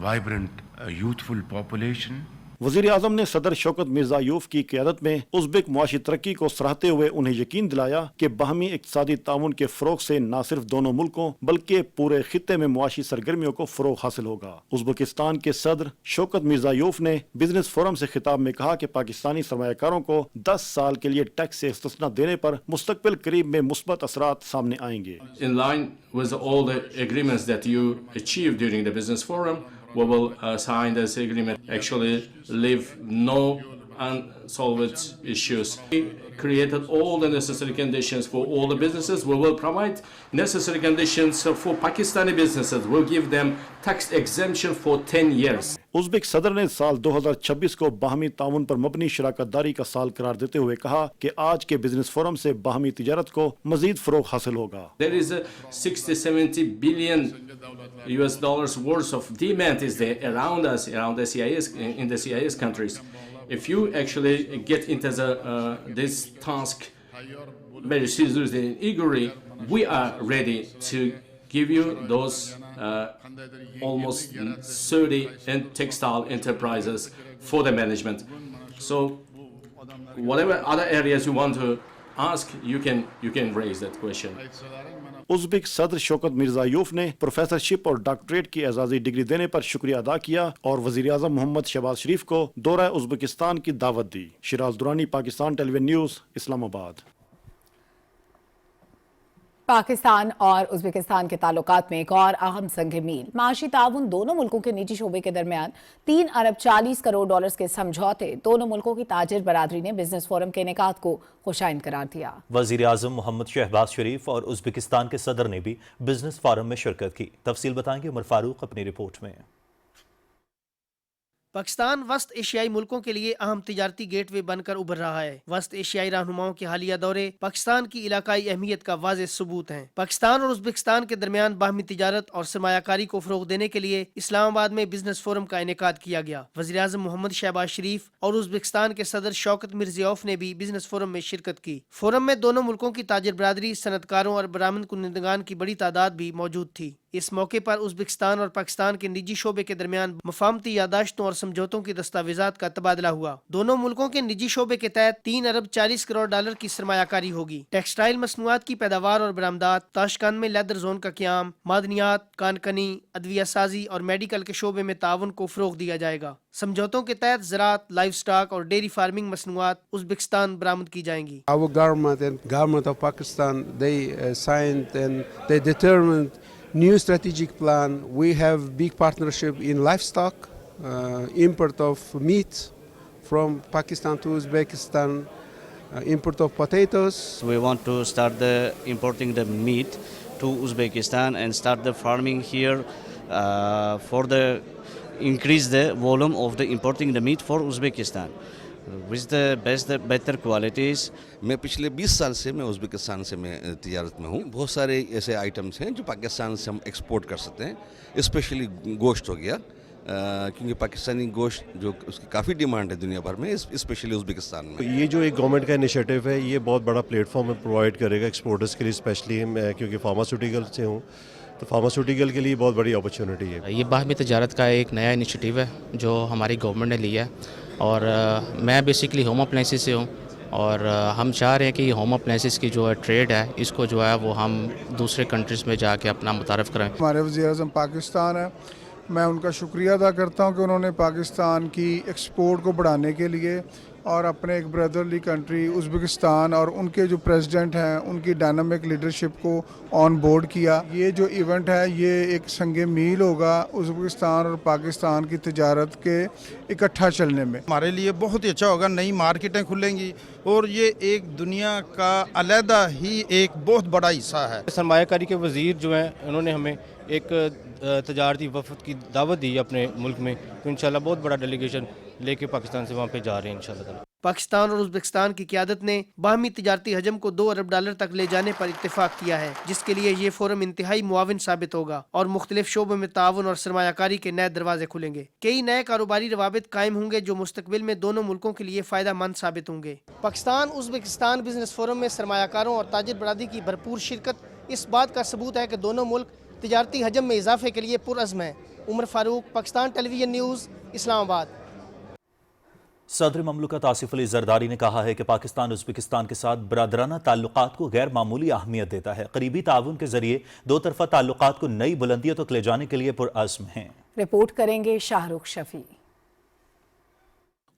vibrant, youthful population. वज़ीर आज़म ने सदर शौकत मिर्ज़ायोफ की क़यादत में Uzbek मुआशी तरक्की को सराहते हुए उन्हें यकीन दिलाया कि बाहमी इक़्तिसादी ताउन के फ़रोग़ से न सिर्फ दोनों मुल्कों बल्कि पूरे खित्ते में मुआशी सरगर्मियों को फ़रोग़ हासिल होगा। उज़्बेकिस्तान के सदर शौकत मिर्ज़ायोफ ने बिजनेस फोरम से खिताब में कहा कि पाकिस्तानी सरमायाकारों को 10 साल के लिए टैक्स से इस्तिस्ना देने पर मुस्तक़बिल करीब में मुस्बत असरात सामने आएंगे। In line with all the agreements that you achieved during the business forum, we will sign this agreement. Actually, leave no unsolved issues. We created all the necessary conditions for all the businesses. We will provide necessary conditions for Pakistani businesses. We'll give them tax exemption for 10 years. Uzbek सदर ने साल 2026 को बाहमी ताउन पर मबनी शराकत दारी का साल करार देते हुए कहा कि आज के बिजनेस फोरम से बाहमी तिजारत को मजीद फरोग हासिल होगा। There is a 60-70 billion US dollars worth of demand is there around us, around the CIS, in the CIS countries. If you actually get into this task very seriously and eagerly, we are ready to give you those almost 30 and textile enterprises for the management. So whatever other areas you want to ask, you can raise that question. Uzbek सदर शौकत मिर्ज़ायोफ ने professorship और doctorate की एजाज़ी degree देने पर शुक्रिया अदा किया और वज़ीर आज़म मोहम्मद शहबाज शरीफ को दौरा उज़्बेकिस्तान की दावत दी। Shiraz Durrani, Pakistan television news, Islamabad. पाकिस्तान और उज़्बेकिस्तान के ताल्लुकात में एक और अहम संग मील। माशी ताउन दोनों मुल्कों के निजी शोबे के दरमियान 3 अरब 40 करोड़ डॉलर्स के समझौते दोनों मुल्कों की ताजिर बरादरी ने बिजनेस फोरम के इनेकाद को खुशाइंद करार दिया। वज़ीर आज़म मोहम्मद शहबाज शरीफ और उज़्बेकिस्तान के सदर ने भी बिजनेस फोरम में शिरकत की। तफसील बताएंगे उमर फारूक अपनी रिपोर्ट में। पाकिस्तान वस्त एशियाई मुल्कों के लिए अहम तिजारती गेटवे बनकर उभर रहा है। वस्त एशियाई रहनुमाओं के हालिया दौरे पाकिस्तान की इलाकाई अहमियत का वाज़ेह सबूत हैं। पाकिस्तान और उज़्बेकिस्तान के दरमियान बाहमी तिजारत और सरमायाकारी को फ़रोग़ देने के लिए इस्लामाबाद में बिजनेस फोरम का इनेकाद किया गया। वज़ीर आज़म मोहम्मद शहबाज शरीफ और उज़्बेकिस्तान के सदर शौकत मिर्ज़ियोफ ने भी बिजनेस फोरम में शिरकत की। फोरम में दोनों मुल्कों की ताजिर बरादरी, सनतकारों और बरामद कुनिंदगान की बड़ी तादाद भी मौजूद थी। इस मौके पर उज़्बेकिस्तान और पाकिस्तान के निजी शोबे के दरमियान मफाहमती यादाश्तों और समझौतों की दस्तावेजात का तबादला हुआ। दोनों मुल्कों के निजी शोबे के तहत 3 अरब 40 करोड़ डॉलर की सरमायाकारी होगी। टेक्सटाइल मसनूआत की पैदावार और बरामदात, ताशकंद में लेदर जोन का क़याम, मादनियात, कानकनी, अदविया साजी और मेडिकल के शोबे में ताउन को फ़रोग़ दिया जाएगा। समझौतों के तहत ज़राअत, लाइव स्टॉक और डेयरी फार्मिंग मसनूआत उज़्बेकिस्तान बरामद की जाएंगी। Our government and government of Pakistan, they signed and they determined new strategic plan. We have big partnership in livestock, import of meat from Pakistan to Uzbekistan, import of potatoes. We want to start the importing the meat to Uzbekistan and start the farming here for the increase the volume of the importing the meat for Uzbekistan with the best better qualities. मैं पिछले 20 साल से मैं Uzbekistan से मैं तिजारत में हूँ। बहुत सारे ऐसे आइटम्स हैं जो पाकिस्तान से हम एक्सपोर्ट कर सकते हैं, स्पेशली गोश्त हो गया, क्योंकि पाकिस्तानी गोश्त जो उसकी काफ़ी डिमांड है दुनिया भर में, स्पेशली उज़्बेकिस्तान में। ये जो एक गवर्नमेंट का इनिशिएटिव है, ये बहुत बड़ा प्लेटफॉर्म प्रोवाइड करेगा एक्सपोर्टर्स के लिए, स्पेशली मैं क्योंकि फार्मास्यूटिकल से हूँ तो फार्मास्यूटिकल के लिए बहुत बड़ी अपॉर्चुनिटी है। ये बाहमी तिजारत का एक नया इनिशिएटिव है जो हमारी गवर्नमेंट ने लिया है और मैं बेसिकली होम अप्लाइंसेस से हूँ और हम चाह रहे हैं कि होम अप्लाइंसेस की जो है ट्रेड है, इसको जो है वो हम दूसरे कंट्रीज़ में जाके अपना मुतारफ़ कराएं। हमारे वज़ीर आज़म पाकिस्तान है, मैं उनका शुक्रिया अदा करता हूँ कि उन्होंने पाकिस्तान की एक्सपोर्ट को बढ़ाने के लिए और अपने एक ब्रदरली कंट्री उज़्बेकिस्तान और उनके जो प्रेसिडेंट हैं उनकी डायनामिक लीडरशिप को ऑन बोर्ड किया। ये जो इवेंट है ये एक संगे मील होगा उज़्बेकिस्तान और पाकिस्तान की तिजारत के इकट्ठा चलने में। हमारे लिए बहुत ही अच्छा होगा, नई मार्केटें खुलेंगी और ये एक दुनिया का अलहदा ही एक बहुत बड़ा हिस्सा है। सरमायाकारी के वज़ीर जो हैं उन्होंने हमें एक तजारती वफ़द की दावत दी अपने मुल्क में, तो इंशाल्लाह बहुत बड़ा डेलीगेशन लेके पाकिस्तान से वहाँ पे जा रहे हैं इंशाल्लाह। पाकिस्तान और उज़्बेकिस्तान की क़यादत ने बाहमी तिजारती हजम को 2 अरब डॉलर तक ले जाने पर इत्तेफाक किया है, जिसके लिए ये फोरम इंतहाई मुआविन साबित होगा और मुख्तलिफ शोबों में ताउन और सरमायाकारी के नए दरवाजे खुलेंगे। कई नए कारोबारी रवाबित कायम होंगे जो मुस्तकबिल में दोनों मुल्कों के लिए फ़ायदा मंद साबित होंगे। पाकिस्तान उज़्बेकिस्तान बिजनेस फोरम में सरमायाकारों और ताजिर बरादरी की भरपूर शिरकत इस बात का सबूत है कि दोनों मुल्क तिजारती हजम में इजाफे के लिए पुरअज़्म है। Umar Farooq, Pakistan television news, Islamabad. सदर ममलकत आसिफ अली जरदारी ने कहा है कि पाकिस्तान उज़्बेकिस्तान के साथ बरादराना ताल्लुकात को गैर मामूली अहमियत देता है। करीबी ताउन के जरिए दो तरफा ताल्लुकात को नई बुलंदियों तक ले जाने के लिए पुरअज़्म हैं। रिपोर्ट करेंगे शाहरुख शफी।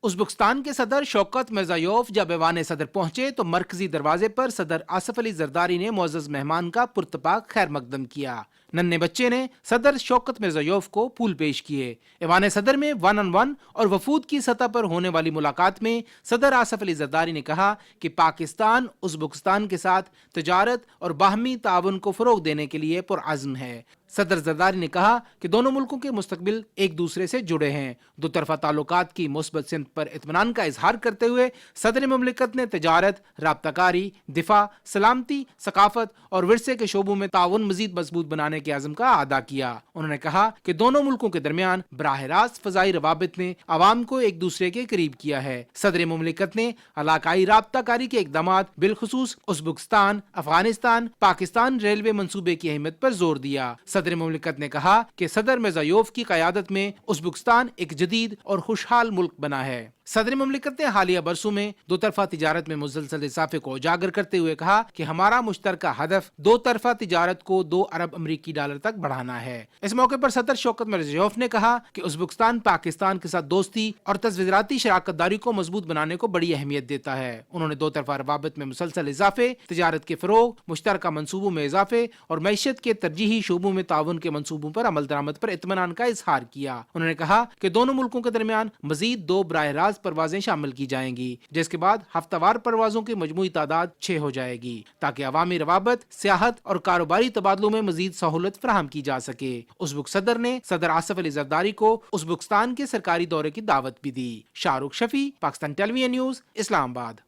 ازبکستان کے صدر شوکت مرزایوف جب ایوان صدر پہنچے تو مرکزی دروازے پر صدر آصف علی زرداری نے معزز مہمان کا پرتپاک خیر مقدم کیا۔ ننھے بچے نے صدر شوکت مرزایوف کو پھول پیش کیے۔ ایوان صدر میں 1 on 1 اور وفود کی سطح پر ہونے والی ملاقات میں صدر آصف علی زرداری نے کہا کہ پاکستان ازبکستان کے ساتھ تجارت اور باہمی تعاون کو فروغ دینے کے لیے پرعزم ہے۔ صدر زرداری نے کہا کہ دونوں ملکوں کے مستقبل ایک دوسرے سے جڑے ہیں۔ دو طرفہ تعلقات کی مثبت سمت پر اطمینان کا اظہار کرتے ہوئے صدر مملکت نے تجارت، رابطہ کاری، دفاع، سلامتی، ثقافت اور ورثے کے شعبوں میں تعاون مزید مضبوط بنانے کے عزم کا اعادہ کیا۔ انہوں نے کہا کہ دونوں ملکوں کے درمیان براہ راست فضائی روابط نے عوام کو ایک دوسرے کے قریب کیا ہے۔ صدر مملکت نے علاقائی رابطہ کاری کے اقدامات بالخصوص ازبکستان، افغانستان، پاکستان ریلوے منصوبے کی اہمیت پر زور دیا۔ صدر مملکت نے کہا کہ صدر مرزایوف کی قیادت میں ازبکستان ایک جدید اور خوشحال ملک بنا ہے۔ صدر مملکت نے حالیہ برسوں میں دو طرفہ تجارت میں مسلسل اضافے کو اجاگر کرتے ہوئے کہا کہ ہمارا مشترکہ ہدف دو طرفہ تجارت کو 2 ارب امریکی ڈالر تک بڑھانا ہے۔ اس موقع پر صدر شوکت مرزایوف نے کہا کہ ازبکستان پاکستان کے ساتھ دوستی اور تصویراتی شراکت داری کو مضبوط بنانے کو بڑی اہمیت دیتا ہے۔ انہوں نے دو طرفہ روابط میں مسلسل اضافے، تجارت کے فروغ، مشترکہ منصوبوں میں اضافے اور معیشت کے ترجیحی شعبوں میں تعاون کے منصوبوں پر عمل درآمد پر اطمینان کا اظہار کیا۔ انہوں نے کہا کہ دونوں ملکوں کے درمیان مزید 2 براہ راست پروازیں شامل کی جائیں گی، جس کے بعد ہفتہ وار پروازوں کی مجموعی تعداد 6 ہو جائے گی، تاکہ عوامی روابط، سیاحت اور کاروباری تبادلوں میں مزید سہولت فراہم کی جا سکے۔ ازبک صدر نے صدر آصف علی زرداری کو ازبکستان کے سرکاری دورے کی دعوت بھی دی۔ شاہ رخ شفیع، پاکستان ٹیلی ویژن نیوز، اسلام آباد۔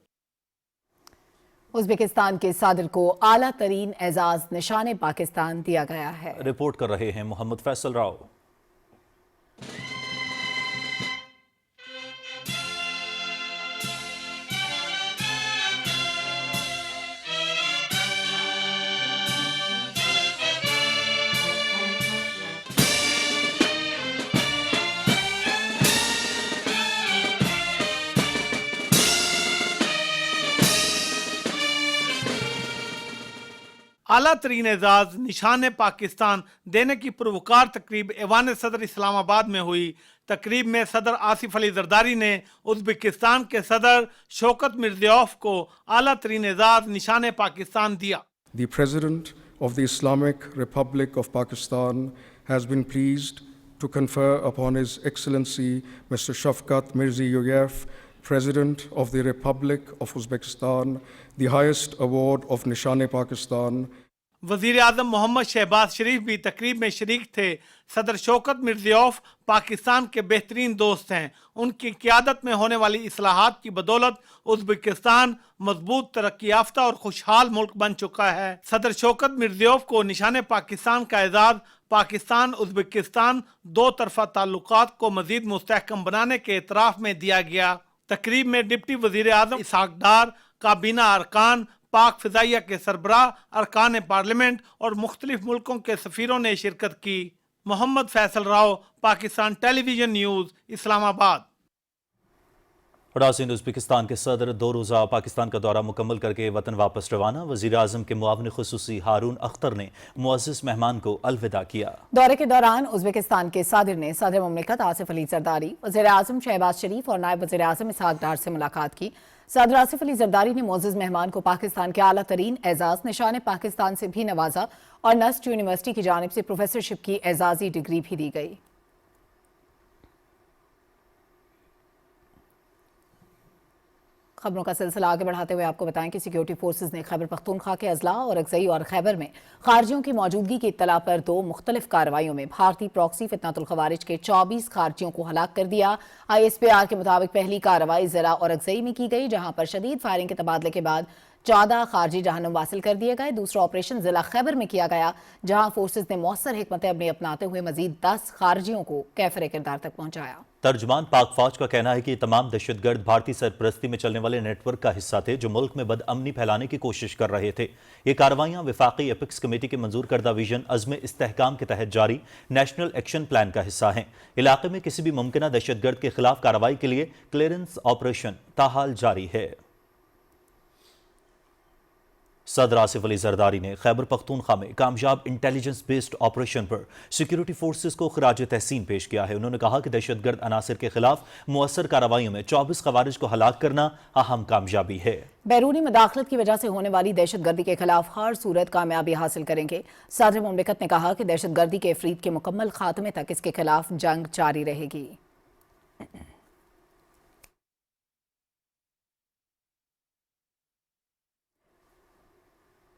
ازبکستان کے صدر کو اعلیٰ ترین اعزاز نشان پاکستان دیا گیا ہے۔ رپورٹ کر رہے ہیں محمد فیصل راؤ۔ اعلیٰ ترین اعزاز نشان پاکستان دینے کی پروکار تقریب ایوان صدر اسلام آباد میں ہوئی۔ تقریب میں صدر آصف علی زرداری نے ازبکستان کے صدر شوکت مرزایوف کو اعلیٰ ترین اعزاز نشان پاکستان دیا۔ The President of the Islamic Republic of Pakistan has been pleased to confer upon His Excellency Mr. Shafkat Mirziyoyev, President of the Republic of Uzbekistan, the highest award of Nishan-e-Pakistan. وزیر اعظم محمد شہباز شریف بھی تقریب میں شریک تھے۔ صدر شوکت مرزایوف پاکستان کے بہترین دوست ہیں۔ ان کی قیادت میں ہونے والی اصلاحات کی بدولت ازبکستان مضبوط، ترقی یافتہ اور خوشحال ملک بن چکا ہے۔ صدر شوکت مرزایوف کو نشان پاکستان کا اعزاز پاکستان ازبکستان دو طرفہ تعلقات کو مزید مستحکم بنانے کے اعتراف میں دیا گیا۔ تقریب میں ڈپٹی وزیر اعظم اسحاق ڈار، کابینہ ارکان، پاک فضائیہ کے سربراہ، ارکان پارلیمنٹ اور مختلف ملکوں کے سفیروں نے شرکت کی۔ محمد فیصل راؤ، پاکستان ٹیلی ویژن نیوز، اسلام آباد۔ ناظرین، ازبکستان کے صدر 2 روزہ پاکستان کا دورہ مکمل کر کے وطن واپس روانہ۔ وزیر اعظم کے معاون خصوصی ہارون اختر نے معزز مہمان کو الوداع کیا۔ دورے کے دوران ازبکستان کے صدر نے صدر مملکت آصف علی زرداری، وزیر اعظم شہباز شریف اور نائب وزیر اعظم اسحاق ڈار سے ملاقات کی۔ صدر آصف علی زرداری نے معزز مہمان کو پاکستان کے اعلیٰ ترین اعزاز نشان پاکستان سے بھی نوازا اور نسٹ یونیورسٹی کی جانب سے پروفیسرشپ کی اعزازی ڈگری بھی دی گئی۔ خبروں کا سلسلہ آگے بڑھاتے ہوئے آپ کو بتائیں کہ سیکیورٹی فورسز نے خیبر پختونخوا کے اضلاع اور اکزئی اور خیبر میں خارجیوں کی موجودگی کی اطلاع پر 2 مختلف کارروائیوں میں بھارتی پراکسی فتنۃ الخوارج کے 24 خارجیوں کو ہلاک کر دیا۔ ISPR کے مطابق پہلی کارروائی ضلع اور اکزئی میں کی گئی، جہاں پر شدید فائرنگ کے تبادلے کے بعد 14 خارجی جہنم واصل کر دیے گئے۔ دوسرا آپریشن ضلع خیبر میں کیا گیا، جہاں فورسز نے مؤثر حکمت عملی اپناتے ہوئے مزید 10 خارجیوں کو کیفر کردار تک پہنچایا۔ ترجمان پاک فوج کا کہنا ہے کہ یہ تمام دہشت گرد بھارتی سرپرستی میں چلنے والے نیٹ ورک کا حصہ تھے جو ملک میں بد امنی پھیلانے کی کوشش کر رہے تھے۔ یہ کارروائیاں وفاقی ایپکس کمیٹی کے منظور کردہ ویژن عزم استحکام کے تحت جاری نیشنل ایکشن پلان کا حصہ ہیں۔ علاقے میں کسی بھی ممکنہ دہشت گرد کے خلاف کارروائی کے لیے کلیئرنس آپریشن تاحال جاری ہے۔ صدر آصف علی زرداری نے خیبر پختونخوا میں کامیاب انٹیلیجنس بیسڈ آپریشن پر سیکیورٹی فورسز کو خراج تحسین پیش کیا ہے۔ انہوں نے کہا کہ دہشت گرد عناصر کے خلاف مؤثر کارروائیوں میں 24 خوارج کو ہلاک کرنا اہم کامیابی ہے۔ بیرونی مداخلت کی وجہ سے ہونے والی دہشت گردی کے خلاف ہر صورت کامیابی حاصل کریں گے۔ صدر مملکت نے کہا کہ دہشت گردی کے افریت کے مکمل خاتمے تک اس کے خلاف جنگ جاری رہے گی۔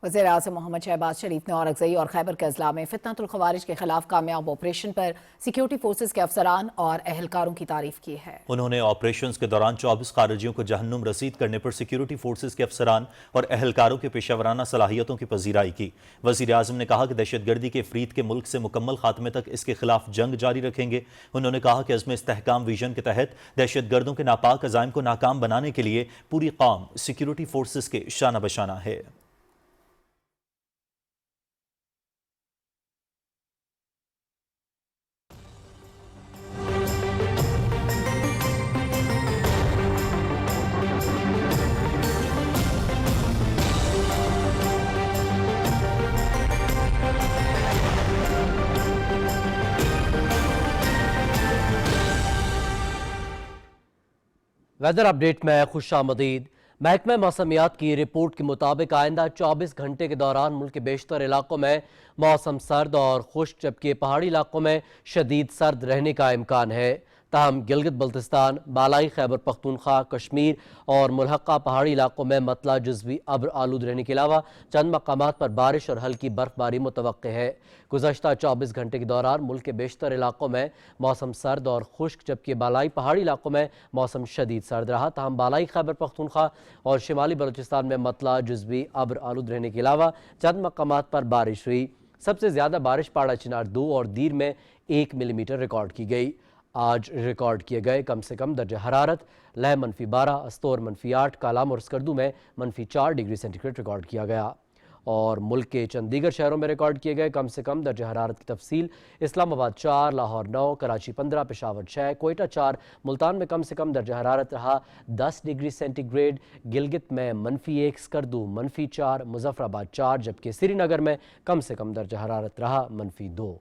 وزیر اعظم محمد شہباز شریف نے اورکزئی اور خیبر کے اضلاع میں فتنۃ الخوارج کے خلاف کامیاب آپریشن پر سیکیورٹی فورسز کے افسران اور اہلکاروں کی تعریف کی ہے۔ انہوں نے آپریشنز کے دوران 24 خارجیوں کو جہنم رسید کرنے پر سیکیورٹی فورسز کے افسران اور اہلکاروں کے پیشہ ورانہ صلاحیتوں کی پذیرائی کی۔ وزیر اعظم نے کہا کہ دہشت گردی کے افریت کے ملک سے مکمل خاتمے تک اس کے خلاف جنگ جاری رکھیں گے۔ انہوں نے کہا کہ عزم استحکام ویژن کے تحت دہشت گردوں کے ناپاک عزائم کو ناکام بنانے کے لیے پوری قوم سیکیورٹی فورسز کے شانہ بشانہ ہے۔ ویدر اپڈیٹ میں خوش آمدید۔ محکمہ موسمیات کی رپورٹ کے مطابق آئندہ 24 گھنٹے کے دوران ملک کے بیشتر علاقوں میں موسم سرد اور خشک، جبکہ پہاڑی علاقوں میں شدید سرد رہنے کا امکان ہے۔ تاہم گلگت بلتستان، بالائی خیبر پختونخوا، کشمیر اور ملحقہ پہاڑی علاقوں میں مطلع جزوی ابر آلود رہنے کے علاوہ چند مقامات پر بارش اور ہلکی برف باری متوقع ہے۔ گزشتہ 24 گھنٹے کے دوران ملک کے بیشتر علاقوں میں موسم سرد اور خشک، جبکہ بالائی پہاڑی علاقوں میں موسم شدید سرد رہا۔ تاہم بالائی خیبر پختونخوا اور شمالی بلوچستان میں مطلع جزوی ابر آلود رہنے کے علاوہ چند مقامات پر بارش ہوئی۔ سب سے زیادہ بارش پاڑا چنار 2 اور دیر میں 1 ملی میٹر ریکارڈ کی گئی۔ آج ریکارڈ کیے گئے کم سے کم درجہ حرارت لہ -12، استور -8، کالام اور اسکردو میں -4 ڈگری سینٹی گریڈ ریکارڈ کیا گیا۔ اور ملک کے چند دیگر شہروں میں ریکارڈ کیے گئے کم سے کم درجہ حرارت کی تفصیل: اسلام آباد 4، لاہور 9، کراچی 15، پشاور 6، کوئٹہ 4، ملتان میں کم سے کم درجہ حرارت رہا 10 ڈگری سینٹی گریڈ، گلگت میں -1، اسکردو -4، مظفر آباد 4، جبکہ سری نگر میں کم سے کم درجہ حرارت رہا -2۔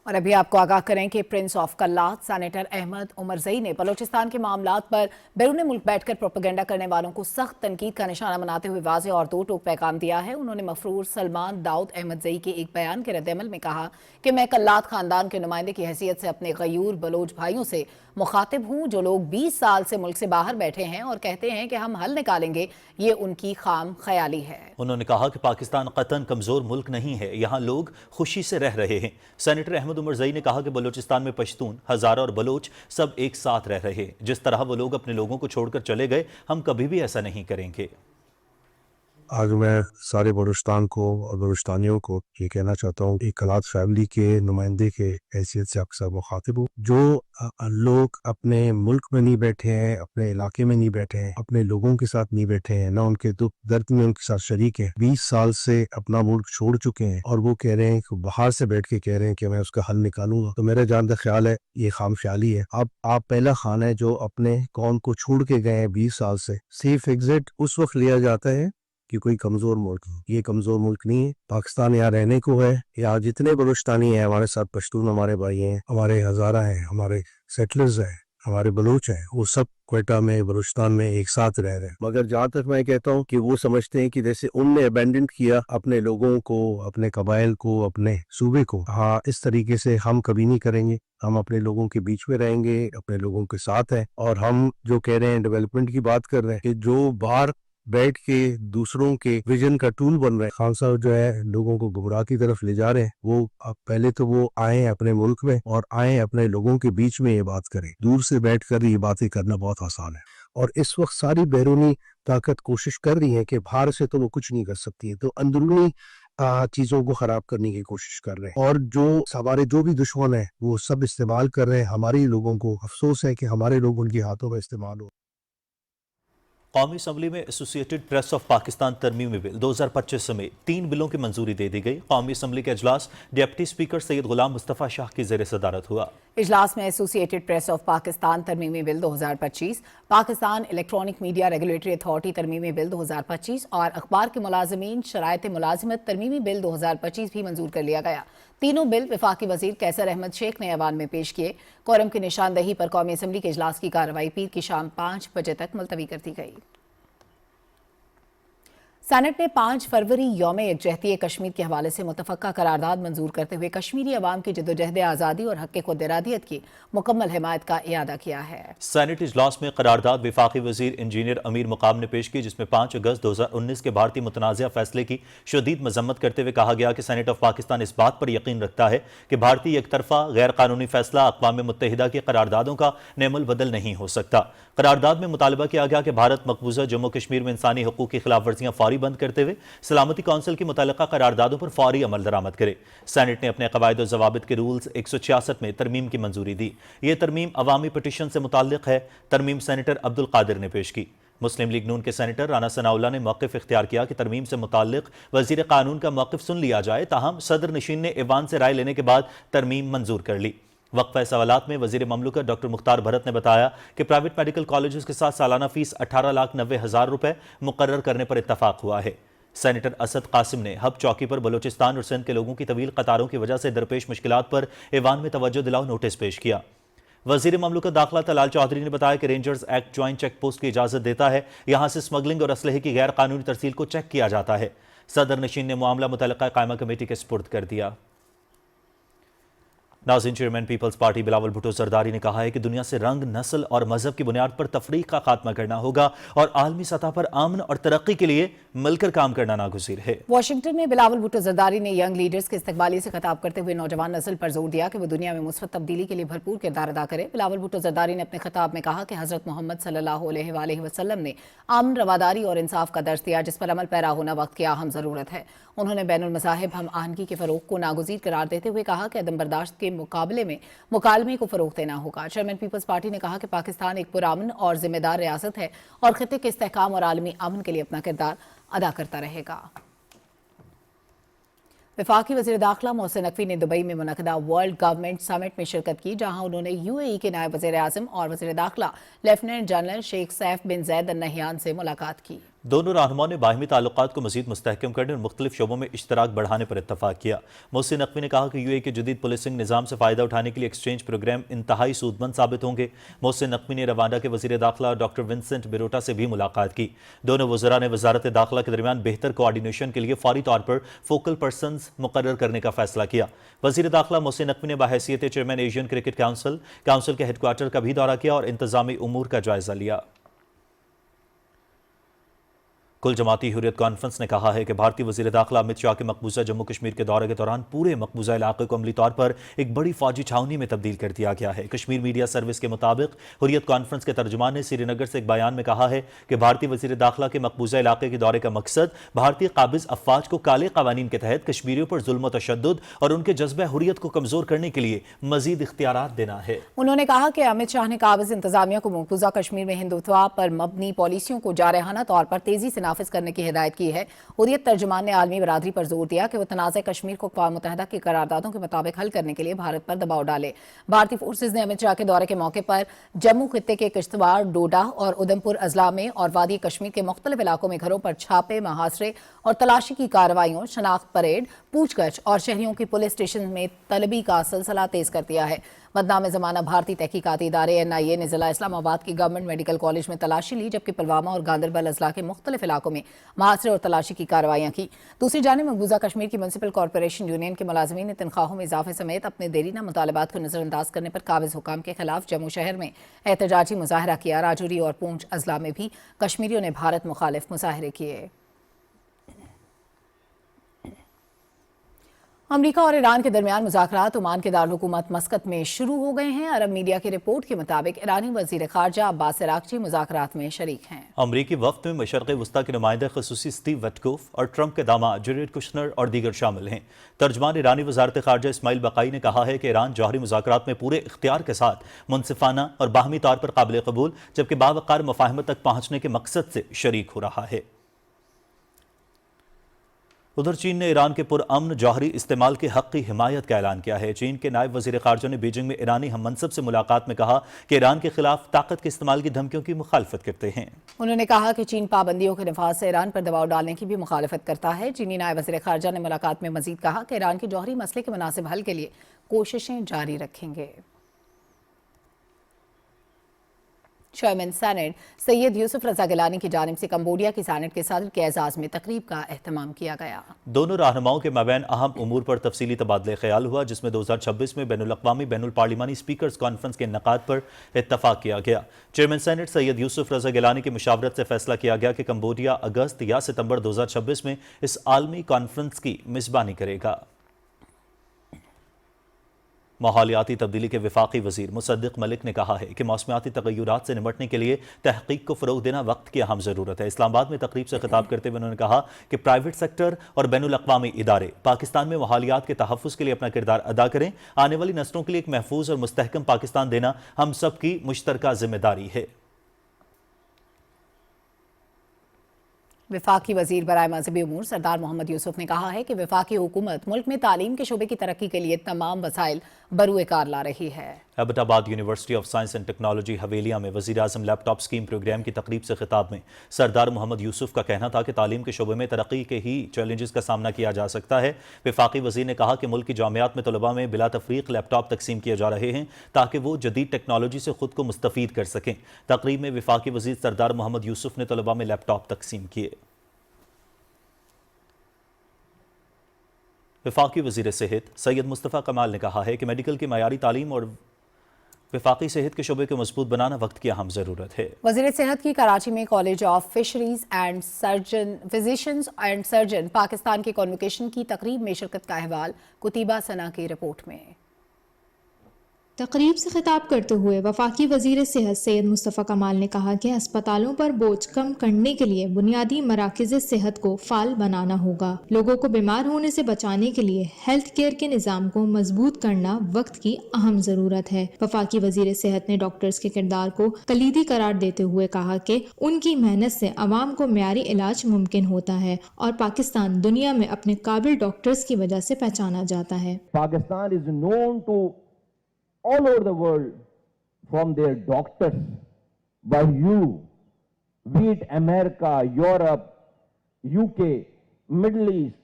اور ابھی آپ کو آگاہ کریں کہ prince of Kalat senator Ahmed Umarzai نے بلوچستان کے معاملات پر بیرون ملک بیٹھ کر پروپیگنڈا کرنے والوں کو سخت تنقید کا نشانہ بناتے ہوئے واضح اور دو ٹوک پیغام دیا ہے۔ انہوں نے مفرور سلمان داؤد احمدزئی کے ایک بیان کے رد عمل میں کہا کہ میں کلات خاندان کے نمائندے کی حیثیت سے اپنے غیور بلوچ بھائیوں سے مخاطب ہوں جو لوگ 20 سال سے ملک سے باہر بیٹھے ہیں اور کہتے ہیں کہ ہم حل نکالیں گے، یہ ان کی خام خیالی ہے۔ انہوں نے کہا کہ پاکستان قطعاً کمزور ملک نہیں ہے، یہاں لوگ خوشی سے رہ رہے ہیں۔ سینیٹر احمد عمرزئی نے کہا کہ بلوچستان میں پشتون، ہزارہ اور بلوچ سب ایک ساتھ رہ رہے ہیں۔ جس طرح وہ لوگ اپنے لوگوں کو چھوڑ کر چلے گئے، ہم کبھی بھی ایسا نہیں کریں گے۔ آج میں سارے بلوچستان کو اور بلوچستانیوں کو یہ کہنا چاہتا ہوں کہ کلات فیملی کے نمائندے کے حیثیت سے آپ کے ساتھ مخاطب ہوں۔ جو لوگ اپنے ملک میں نہیں بیٹھے ہیں، اپنے علاقے میں نہیں بیٹھے ہیں، اپنے لوگوں کے ساتھ نہیں بیٹھے ہیں، نہ ان کے دکھ درد میں ان کے ساتھ شریک ہیں، 20 سال سے اپنا ملک چھوڑ چکے ہیں اور وہ کہہ رہے ہیں کہ باہر سے بیٹھ کے کہہ رہے ہیں کہ میں اس کا حل نکالوں گا، تو میرا جان کا خیال ہے یہ خام خیالی ہے۔ اب آپ پہلا خان ہے جو اپنے قوم کو چھوڑ کے گئے ہیں 20 سال سے۔ سیف ایگزٹ اس وقت لیا جاتا ہے کہ کوئی کمزور ملک، یہ کمزور ملک نہیں ہے۔ پاکستان یہاں رہنے کو ہے، یہاں جتنے بلوچستانی ہیں ہمارے ساتھ، پشتون ہمارے بھائی ہیں، ہمارے ہزارہ ہیں، ہمارے سیٹلرز ہیں، ہمارے بلوچ ہیں، وہ سب کوئٹہ میں بلوچستان میں ایک ساتھ رہ رہے ہیں۔ مگر جہاں تک میں کہتا ہوں کہ وہ سمجھتے ہیں کہ جیسے ان نے ابینڈنٹ کیا اپنے لوگوں کو، اپنے قبائل کو، اپنے صوبے کو، ہاں اس طریقے سے ہم کبھی نہیں کریں گے۔ ہم اپنے لوگوں کے بیچ میں رہیں گے، اپنے لوگوں کے ساتھ ہیں، اور ہم جو کہہ رہے ہیں ڈیولپمنٹ کی بات کر رہے ہیں کہ جو باہر بیٹھ کے دوسروں کے ویژن کا ٹول بن رہے ہیں، خان صاحب جو ہے لوگوں کو گمراہ کی طرف لے جا رہے ہیں۔ وہ پہلے تو وہ آئیں اپنے ملک میں اور آئیں اپنے لوگوں کے بیچ میں یہ بات کریں۔ دور سے بیٹھ کر یہ باتیں کرنا بہت آسان ہے، اور اس وقت ساری بیرونی طاقت کوشش کر رہی ہے کہ باہر سے تو وہ کچھ نہیں کر سکتی ہے، تو اندرونی چیزوں کو خراب کرنے کی کوشش کر رہے ہیں، اور جو ہمارے جو بھی دشمن ہیں وہ سب استعمال کر رہے ہیں ہمارے لوگوں کو۔ افسوس ہے کہ ہمارے لوگ ان کے ہاتھوں میں استعمال ہو۔ قومی اسمبلی میں ایسوسییٹڈ پریس آف پاکستان ترمیمی بل 2025 سمیت 3 بلوں کی منظوری دے دی گئی۔ قومی اسمبلی کا اجلاس ڈپٹی اسپیکر سید غلام مصطفیٰ شاہ کی زیر صدارت ہوا۔ इजलास में एसोसिएटेड प्रेस ऑफ पाकिस्तान तरमीमी bill 2025, Pakistan electronic media regulatory authority तरमीमी बिल 2025 और अखबार के मुलाजमीन शरायत मुलाजमत तरमीमी बिल 2025 भी मंजूर कर लिया गया। तीनों बिल वफाकी वजीर कैसर अहमद शेख ने ऐवान में पेश किए। कोरम की निशानदही पर कौमी असम्बली के इजलास की कार्रवाई पीर की शाम 5 बजे तक मुलतवी कर दी गई। सेनेट ने 5 फरवरी यौम यकजहती कश्मीर के हवाले से मुतफ़क्का करारदाद मंजूर करते हुए कश्मीरी अवाम की जद्दोजहद आज़ादी और हक़ खुद इरादियत की मुकम्मल हिमायत का इयादा किया है। सेनेट इजलास में करारदाद वफाकी वजीर इंजीनियर अमीर मुकाम ने पेश की, जिसमें 5 अगस्त 2019 के भारतीय मुतनाज़ा फैसले की शदीद मजम्मत करते हुए कहा गया कि सेनेट ऑफ पाकिस्तान इस बात पर यकीन रखता है कि भारतीय एक तरफा गैर कानूनी फैसला अक़वाम मुत्तहिदा की करारदादों का नेमुल बदल नहीं हो सकता। करारदाद में मुतालबा किया गया कि भारत मकबूजा जम्मू कश्मीर में इंसानी हकूक़ की खिलाफ वर्जियाँ फौरी बंद करते हुए सलामती कौंसिल की मुतल्लिका करारदादों पर फौरी अमल दरामद करे। सेनेट ने अपने कवायद और ज़वाबित के रूल्स 166 में तरमीम की मंजूरी दी। ये तरमीम अवामी पटिशन से मुताल्लिक है। तरमीम सेनेटर अब्दुल कादिर ने पेश की। मुस्लिम लीग नून के सेनेटर राना सनाउल्लाह ने मौक़िफ़ इख्तियार किया कि तरमीम से मुताल्लिक वज़ीर कानून का मौक़िफ़ सुन लिया जाए, ताहम सदर नशीन ने ऐवान से राय लेने के बाद तरमीम मंजूर कर ली। वक्फ़ा सवालात में वज़ीर ममलकत डॉक्टर मुख्तार भरत ने बताया कि प्राइवेट मेडिकल कॉलेज के साथ सालाना फ़ीस 18,90,000 रुपये मुकर्रर करने पर इत्तफाक हुआ है। सेनेटर असद कासिम ने हब चौकी पर बलूचिस्तान और सिंध के लोगों की तवील कतारों की वजह से दरपेश मुश्किलात पर ऐवान में तवज्जो दिलाओ नोटिस पेश किया। वज़ीर ममलकत दाखिला तलाल चौधरी ने बताया कि rangers act joint check post की इजाज़त देता है। यहाँ से स्मगलिंग और असलहे की गैर कानूनी तरसील को चेक किया जाता है। सदर नशीन ने मामला मुतल्लिका कायमा कमेटी के सुपुर्द कर दिया। नाज़रीन, चेयरमैन पीपल्स पार्टी बिलावल भुट्टो जरदारी ने कहा है कि दुनिया से रंग, नस्ल और मजहब की बुनियाद पर तफरीक का खात्मा करना होगा और आलमी सतह पर अमन और तरक्की के लिए मिलकर काम करना नागुज़ीर है। वाशिंगटन में बिलावल भुट्टो जरदारी ने यंग लीडर्स के इस्तकबाली से खिताब करते हुए नौजवान नस्ल पर जोर दिया कि वो दुनिया में मुस्बत तब्दीली के लिए भरपूर किरदार अदा करे। बिलावल भुट्टो जरदारी ने अपने खिताब में कहा कि हज़रत मोहम्मद सल्लल्लाहु अलैहि वसल्लम ने अमन, रवादारी और इंसाफ का दर्ज दिया, जिस पर अमल पैरा होना वक्त की अहम ज़रूरत है। उन्होंने बैनुल मज़ाहिब हम आहंगी के फ़रोग़ को नागुज़ीर करार देते हुए कहा कि अदम बर्दाश्त के मुकाबले में मुकालमे को फ़रोग़ देना होगा। चेयरमैन पीपल्स पार्टी ने कहा कि पाकिस्तान एक पुरअमन और जिम्मेदार रियासत है और खित्ते के इस्तेहकाम और आलमी अमन के लिए अपना किरदार अदा करता रहेगा। वफाकी वज़ीर दाखिला मोहसिन नकवी ने दुबई में मुनक़दा वर्ल्ड गवर्नमेंट समिट में शिरकत की, जहां उन्होंने यूएई के नायब वज़ीर आज़म और वज़ीर दाखिला लेफ्टिनेंट जनरल शेख सैफ बिन ज़ैद अल नहयान से मुलाकात की। दोनों रहनुमाओं ने बाहमी ताल्लुकात को मज़ीद मुस्तहकम करने और मुख्तलिफ शोबों में इश्तराक बढ़ाने पर इत्तफाक किया। मोहसिन नकवी ने कहा कि यूएई के जदीद पुलिसिंग निज़ाम से फ़ायदा उठाने के लिए एक्सचेंज प्रोग्राम इंतहाई सूदमंद साबित होंगे। मोहसिन नकवी ने रवांडा के वज़ीर दाखिला डॉक्टर विंसेंट बिरोटा से भी मुलाकात की। दोनों वज़रा ने वज़ारत दाखिला के दरमियान बेहतर कोऑर्डिनेशन के लिए फौरी तौर पर फोकल पर्सनस मुकर्रर करने का फैसला किया। वज़ीर दाखिला मोहसिन नकवी ने बहैसियत चेयरमैन एशियन क्रिकेट काउंसिल के हेडक्वार्टर का भी दौरा किया और इंतजामी उमूर का जायजा लिया। कुल जमाती हुर्रियत कॉन्फ्रेंस ने कहा है कि भारतीय वज़ीर दाखिला अमित शाह के मकबूजा जम्मू कश्मीर के दौरे के दौरान पूरे मकबूजा इलाके को अमली तौर पर एक बड़ी फौजी छावनी में तब्दील कर दिया गया है। कश्मीर मीडिया सर्विस के मुताबिक हुर्रियत कॉन्फ्रेंस के तर्जुमान ने श्रीनगर से एक बयान में कहा है कि भारतीय वज़ीर दाखिला के मकबूजा इलाके के दौरे का मकसद भारतीय काबिज अफवाज को काले कवानीन के तहत कश्मीरियों पर जुल्म व तशद्दुद और उनके जज्बे हुर्रियत को कमजोर करने के लिए मजीद इख्तियारात देना है। उन्होंने कहा कि अमित शाह ने काबिज इंतजामिया को मकबूजा कश्मीर में हिंदुत्व पर मबनी पॉलिसियों को जारहाना तौर पर तेजी से नाफिज करने की हिदायत की है। हुर्रियत तर्जुमान ने आलमी बरादरी पर जोर दिया कि वो तनाज़े कश्मीर को अक़वाम मुत्तहिदा की करारदादों के मुताबिक हल करने के लिए भारत पर दबाव डाले। भारतीय फोर्सेज ने अमित शाह के दौरे के मौके पर जम्मू खित्ते के किश्तवाड़, डोडा और उधमपुर अजला में और वादी कश्मीर के मुख्तलिफ इलाकों में घरों पर छापे, महासरे और तलाशी की कार्रवाइयों, शनाख्त परेड, पूछगछ और शहरियों की पुलिस स्टेशन में तलबी का सिलसिला तेज कर दिया है। बदनाम ज़माना भारतीय तहकीकाती इदारे NIA ने ज़िला इस्लामाबाद की गवर्नमेंट मेडिकल कॉलेज में तलाशी ली, जबकि पुलवामा और गांदरबल अजला के मुख्तलिफ इलाकों में महासरे और तलाशी की कार्रवाइयाँ की। दूसरी जानिब मकबूजा कश्मीर की म्यूनसिपल कॉरपोरेशन यूनियन के मुलाजमीन ने तनख्वाहों में इजाफे समेत अपने देरीना मुतालबात को नजरअंदाज करने पर काबिज हुकाम के खिलाफ जम्मू शहर में एहतजाजी मुजाहरा किया। राजौरी और पूंछ अजला में भी कश्मीरियों ने भारत मुखालिफ मुजाहरे किए। अमरीका और ईरान के दरमियान मुज़ाकरात ओमान के दारुल-हुकूमत मस्कत में शुरू हो गए हैं। अरब मीडिया की रिपोर्ट के मुताबिक ईरानी वज़ीर ख़ारजा अब्बास अराग़ची मुज़ाकरात में शरीक हैं। अमरीकी वफ़द में मशरक़ वस्ता के नुमाइंदे ख़ुसूसी स्टीव विटकोफ और ट्रंप के दामाद जैरेड कुशनर और दीगर शामिल हैं। तर्जमान ईरानी वज़ारत ख़ारजा इस्माइल बक़ाई ने कहा है कि ईरान जौहरी मुज़ाकरात में पूरे इख्तियार के साथ मुनसिफ़ाना और बाहमी तौर पर काबिल कबूल जबकि बावक़ार मुफ़ाहमत तक पहुँचने के मकसद से शरीक हो रहा है। उधर चीन ने ईरान के पुरअमन जौहरी इस्तेमाल के हक की हिमायत का ऐलान किया है। चीन के नायब वजीर खारजा ने बीजिंग में ईरानी हम मनसब से मुलाकात में कहा कि ईरान के खिलाफ ताकत के इस्तेमाल की धमकियों की मुखालफत करते हैं। उन्होंने कहा कि चीन पाबंदियों के नफाज से ईरान पर दबाव डालने की भी मुखालफत करता है। चीनी नायब वजीर खारजा ने मुलाकात में मजीद कहा कि ईरान के जौहरी मसले के मुनासिब हल के लिए कोशिशें जारी रखेंगे। चेयरमैन सेनेट सैयद यूसुफ रजा गिलानी की जानिब से कंबोडिया की सेनेट के सदर के एजाज में तकरीब का एहतमाम किया गया। दोनों रहनुमाओं के मबैन अहम उमूर पर तफसीली तबादले ख्याल हुआ, जिसमें 2026 में बैनुल-अक़वामी बैनुल पार्लिमानी स्पीकर्स कॉन्फ्रेंस के इनेकाद पर इत्तफाक किया गया। चेयरमैन सेनेट सैयद यूसुफ रजा गिलानी की मुशावरत से फैसला किया गया कि कंबोडिया अगस्त या सितंबर 2026 में इस आलमी कॉन्फ्रेंस की मेज़बानी करेगा। माहौलियाती तब्दीली के वफाकी वजीर मुसद्दिक मलिक ने कहा है कि मौसमियाती तगय्युरात से निपटने के लिए तहकीक को फ़रोग़ देना वक्त की अहम ज़रूरत है। इस्लामाबाद में तकरीब से खिताब करते हुए उन्होंने कहा कि प्राइवेट सेक्टर और बैनुल-अक़वामी इदारे पाकिस्तान में माहौलियात के तहफ़्फ़ुज़ के लिए अपना किरदार अदा करें। आने वाली नस्लों के लिए एक महफूज और मुस्तहकम पाकिस्तान देना हम सब की मुश्तरका जिम्मेदारी है। वफाकी वजीर बराए मज़हबी उमूर सरदार मोहम्मद यूसुफ ने कहा है कि वफाकी हुकूमत मुल्क में तालीम के शोबे की तरक्की के लिए तमाम वसाइल बरूए कार ला रही है। Abbottabad university of science and technology Haveliyan में वज़ीर आज़म लैपटॉप स्कीम प्रोग्राम की तकरीब से खिताब में सरदार मोहम्मद यूसुफ का कहना था कि तालीम के शोबे में तरक्की के ही चैलेंजेस का सामना किया जा सकता है। वफाकी वज़ीर ने कहा कि मुल्क की जामियात में तलबा में बिला तफरीक लैपटॉप तकसीम किए जा रहे हैं ताकि वो जदीद टेक्नोलॉजी से खुद को मुस्तफ़ीद कर सकें। तकरीब में वफाकी वज़ीर सरदार मोहम्मद यूसुफ ने तलबा में लैपटॉप तकसीम किए। वफाकी वज़ीर सेहत सैयद मुस्तफ़ा कमाल ने कहा है कि मेडिकल की मयारी तालीम और वफाकी सेहत के शोबे को मजबूत बनाना वक्त की अहम ज़रूरत है। वज़ीर सेहत की कराची में college of fisheries and physicians and surgeon Pakistan के कॉन्वोकेशन की तकरीब में शिरकत का अहवाल कुतीबा सना की रिपोर्ट में। तकरीब से खिताब करते हुए वफाकी वजीर सेहत सैयद मुस्तफ़ा कमाल ने कहा कि अस्पतालों पर बोझ कम करने के लिए बुनियादी मराकज़ सेहत को फाल बनाना होगा। लोगों को बीमार होने से बचाने के लिए हेल्थ केयर के निज़ाम को मजबूत करना वक्त की अहम ज़रूरत है। वफाकी वजीर सेहत ने डॉक्टर्स के किरदार को कलीदी करार देते हुए कहा कि उनकी मेहनत से अवाम को म्यारी इलाज मुमकिन होता है और पाकिस्तान दुनिया में अपने काबिल डॉक्टर्स की वजह से पहचाना जाता है। Pakistan is known to all over the world from their doctors, but you, be it America, Europe, UK, Middle East,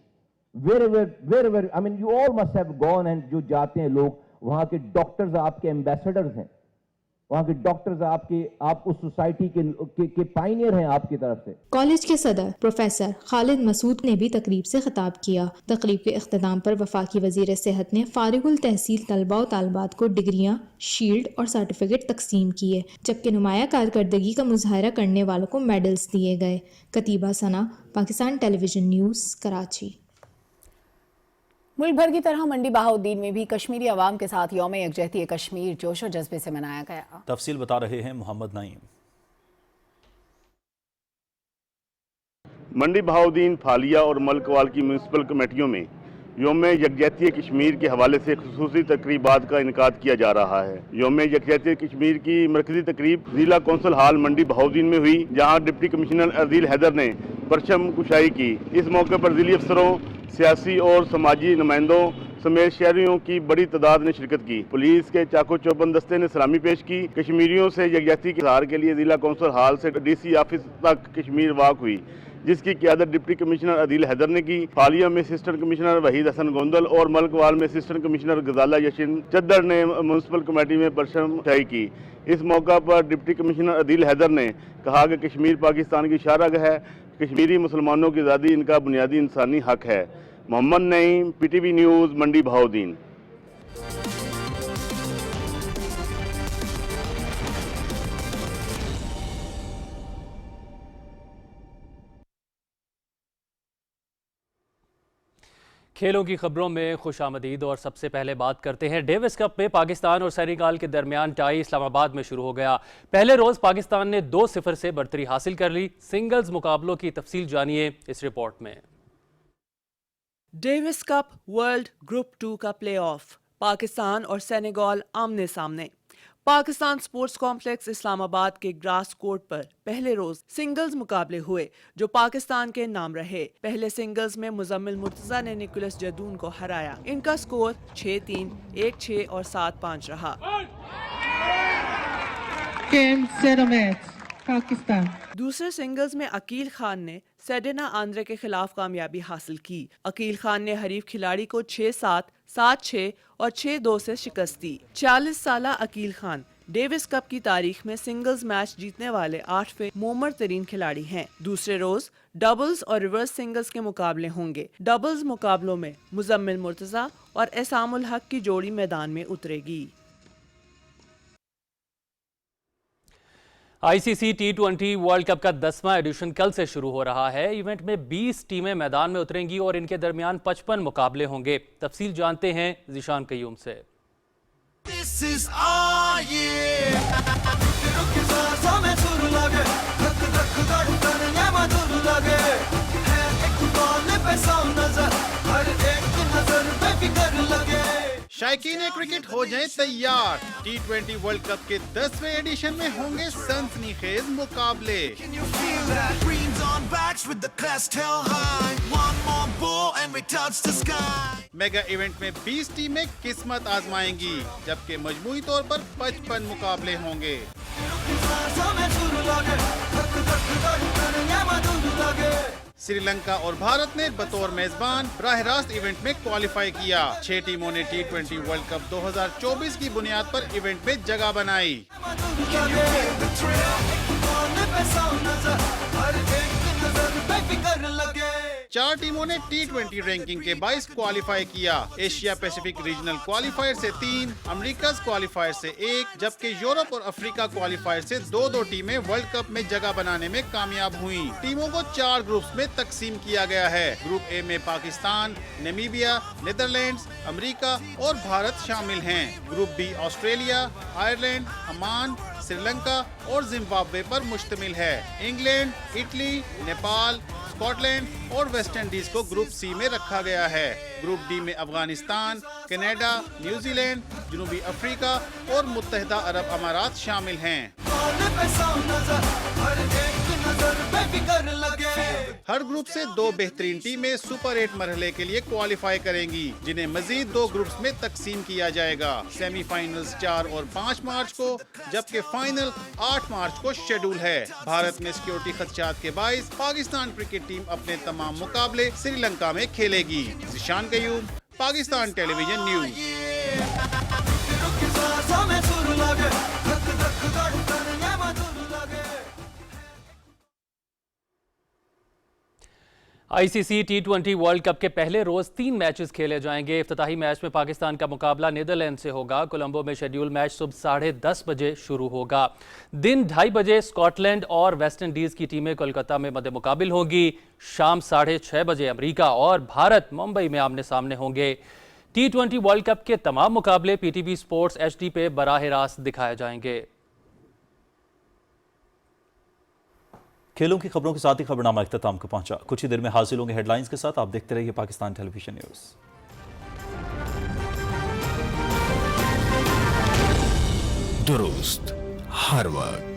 wherever, I mean, you all must have gone and जो जाते हैं लोग वहाँ के डॉक्टर्स आपके एम्बेसडर्स हैं, वहाँ के डॉक्टर्स आप उस सोसाइटी के पायनियर हैं आपकी तरफ से। कॉलेज के सदर प्रोफेसर खालिद मसूद ने भी तकरीब से खिताब किया। तकरीब के इख्तिताम पर वफाकी वजीर सेहत ने फारिगुल तहसील तलबा और तालबात को डिग्रियां, शील्ड और सर्टिफिकेट तकसीम किए, जबकि नुमाया कारकर्दगी का मुजाहरा करने वालों को मेडल्स दिए गए। कतीबा सना, पाकिस्तान टेलीविजन न्यूज़, कराची। मुल्क भर की तरह मंडी बहाउद्दीन में भी कश्मीरी अवाम के साथ यौम यकजहती कश्मीर जोश और जज्बे से मनाया गया। तफसील बता रहे हैं मोहम्मद नईम। मंडी बहाउद्दीन, फालिया और मलकवाल की म्यूनसिपल कमेटियों में यौम यकजहती कश्मीर के हवाले से खुसूसी तकरीबात का इनकाद किया जा रहा है। यौम यकजहती कश्मीर की मरकजी तकरीब जिला कौंसल हाल मंडी बहाउद्दीन में हुई, जहाँ डिप्टी कमिश्नर अदील हैदर ने परचम कुशाई की। इस मौके पर जिली अफसरों, सियासी और समाजी नुमाइंदों समेत शहरियों की बड़ी तादाद ने शिरकत की। पुलिस के चाको चौबंद दस्ते ने सलामी पेश की। कश्मीरियों से यकजहती के इज़हार के लिए जिला कौंसल हाल से DC ऑफिस तक कश्मीर वॉक हुई, जिसकी क़ियादत डिप्टी कमिश्नर अदील हैदर ने की। फालिया में असिस्टेंट कमिश्नर वहीद हसन गोंदल और मलकवाल में असिस्टेंट कमिश्नर गजाला यशीन चद्दर ने म्यूनसिपल कमेटी में परचम कुशाई की। इस मौका पर डिप्टी कमिश्नर अदील हैदर ने कहा कि कश्मीर पाकिस्तान की शाहराह है। कश्मीरी मुसलमानों की आज़ादी इनका बुनियादी इंसानी हक है। मोहम्मद नईम, PTV न्यूज़, मंडी बहाउद्दीन। खेलों की खबरों में खुशामदीद और सबसे पहले बात करते हैं डेविस कप में पाकिस्तान और सेनेगल के दरमियान टाई इस्लामाबाद में शुरू हो गया। पहले रोज पाकिस्तान ने 2-0 से बढ़तरी हासिल कर ली। सिंगल्स मुकाबलों की तफसील जानिए इस रिपोर्ट में। डेविस कप वर्ल्ड ग्रुप 2 का प्लेऑफ, पाकिस्तान और सेनेगल आमने सामने। पाकिस्तान स्पोर्ट्स कॉम्प्लेक्स इस्लामाबाद के ग्रास कोर्ट पर पहले रोज सिंगल्स मुकाबले हुए जो पाकिस्तान के नाम रहे। पहले सिंगल्स में मुजम्मिल मुर्तजा ने निकोलस जदून को हराया। इनका स्कोर 6-3, 1-6 और 7-5 रहा। पाकिस्तान। दूसरे सिंगल्स में अकील खान ने सेडेना आंद्रे के खिलाफ कामयाबी हासिल की। अकील खान ने हरीफ खिलाड़ी को 6-7, 7-6 और 6-2 से शिकस्त दी। 40 साला अकील खान डेविस कप की तारीख में सिंगल्स मैच जीतने वाले 8वें मोमर तरीन खिलाड़ी हैं। दूसरे रोज डबल्स और रिवर्स सिंगल्स के मुकाबले होंगे। डबल्स मुकाबलों में मुजम्मिल मुर्तजा और एसामुल हक की जोड़ी मैदान में उतरेगी। आईसीसी T20 वर्ल्ड कप का 10वां एडिशन कल से शुरू हो रहा है। इवेंट में 20 टीमें मैदान में उतरेंगी और इनके दरमियान 55 मुकाबले होंगे। तफसील जानते हैं ज़ीशान कयूम से। शायकीन क्रिकेट हो जाएं तैयार। T20 वर्ल्ड कप के 10वें एडिशन में होंगे सनसनीखेज मुकाबले। मेगा इवेंट में 20 टीमें किस्मत आजमाएंगी, जबकि मजमूई तौर पर 55 मुकाबले होंगे। श्रीलंका और भारत ने बतौर मेजबान बराह रास्त इवेंट में क्वालिफाई किया। 6 टीमों ने T20 वर्ल्ड कप 2024 की बुनियाद पर इवेंट में जगह बनाई। 4 टीमों ने T20 रैंकिंग के 22 क्वालिफाई किया। एशिया पैसिफिक रीजनल क्वालिफायर से 3, अमेरिकाज क्वालिफायर से 1, जबकि यूरोप और अफ्रीका क्वालिफायर से 2-2 टीमें वर्ल्ड कप में जगह बनाने में कामयाब हुई। टीमों को 4 ग्रुप्स में तकसीम किया गया है। ग्रुप ए में पाकिस्तान, नामीबिया, नीदरलैंड्स, अमेरिका और भारत शामिल हैं। Group B Australia, Ireland, Oman, Sri Lanka और जिम्बाब्वे पर मुश्तमिल है। इंग्लैंड, इटली, नेपाल, स्कॉटलैंड और वेस्ट इंडीज को ग्रुप सी में रखा गया है। ग्रुप डी में अफगानिस्तान, कनाडा, न्यूजीलैंड, जनूबी अफ्रीका और मुत्तहिदा अरब अमारात शामिल हैं। हर ग्रुप से 2 बेहतरीन टीमें सुपर 8 मरहले के लिए क्वालिफाई करेंगी, जिन्हें मजीद 2 ग्रुप्स में तकसीम किया जाएगा। सेमीफाइनल्स 4 और 5 मार्च को, जबकि फाइनल 8 मार्च को शेड्यूल है। भारत में सिक्योरिटी खदशात के बाइस पाकिस्तान क्रिकेट टीम अपने तमाम मुकाबले श्रीलंका में खेलेगी। Zeeshan Qayyum, Pakistan television news. ICC T20 world cup के पहले रोज 3 मैचेस खेले जाएंगे। इफ्तिताही मैच में पाकिस्तान का मुकाबला नीदरलैंड से होगा। कोलंबो में शेड्यूल मैच सुबह 10:30 बजे शुरू होगा। दिन 2:30 बजे स्कॉटलैंड और वेस्ट इंडीज की टीमें कोलकाता में मद्दे मुकाबिल होंगी। शाम 6:30 बजे अमेरिका और भारत मुंबई में आमने सामने होंगे। T20 वर्ल्ड कप के तमाम मुकाबले PTV स्पोर्ट्स HD पे बराह रास्त दिखाए जाएंगे। खेलों की खबरों के साथ ही खबरनामा इख्तिताम को पहुंचा। कुछ ही देर में हाजिर होंगे हेडलाइंस के साथ। आप देखते रहिए पाकिस्तान टेलीविजन न्यूज। दुरुस्त हर वक्त।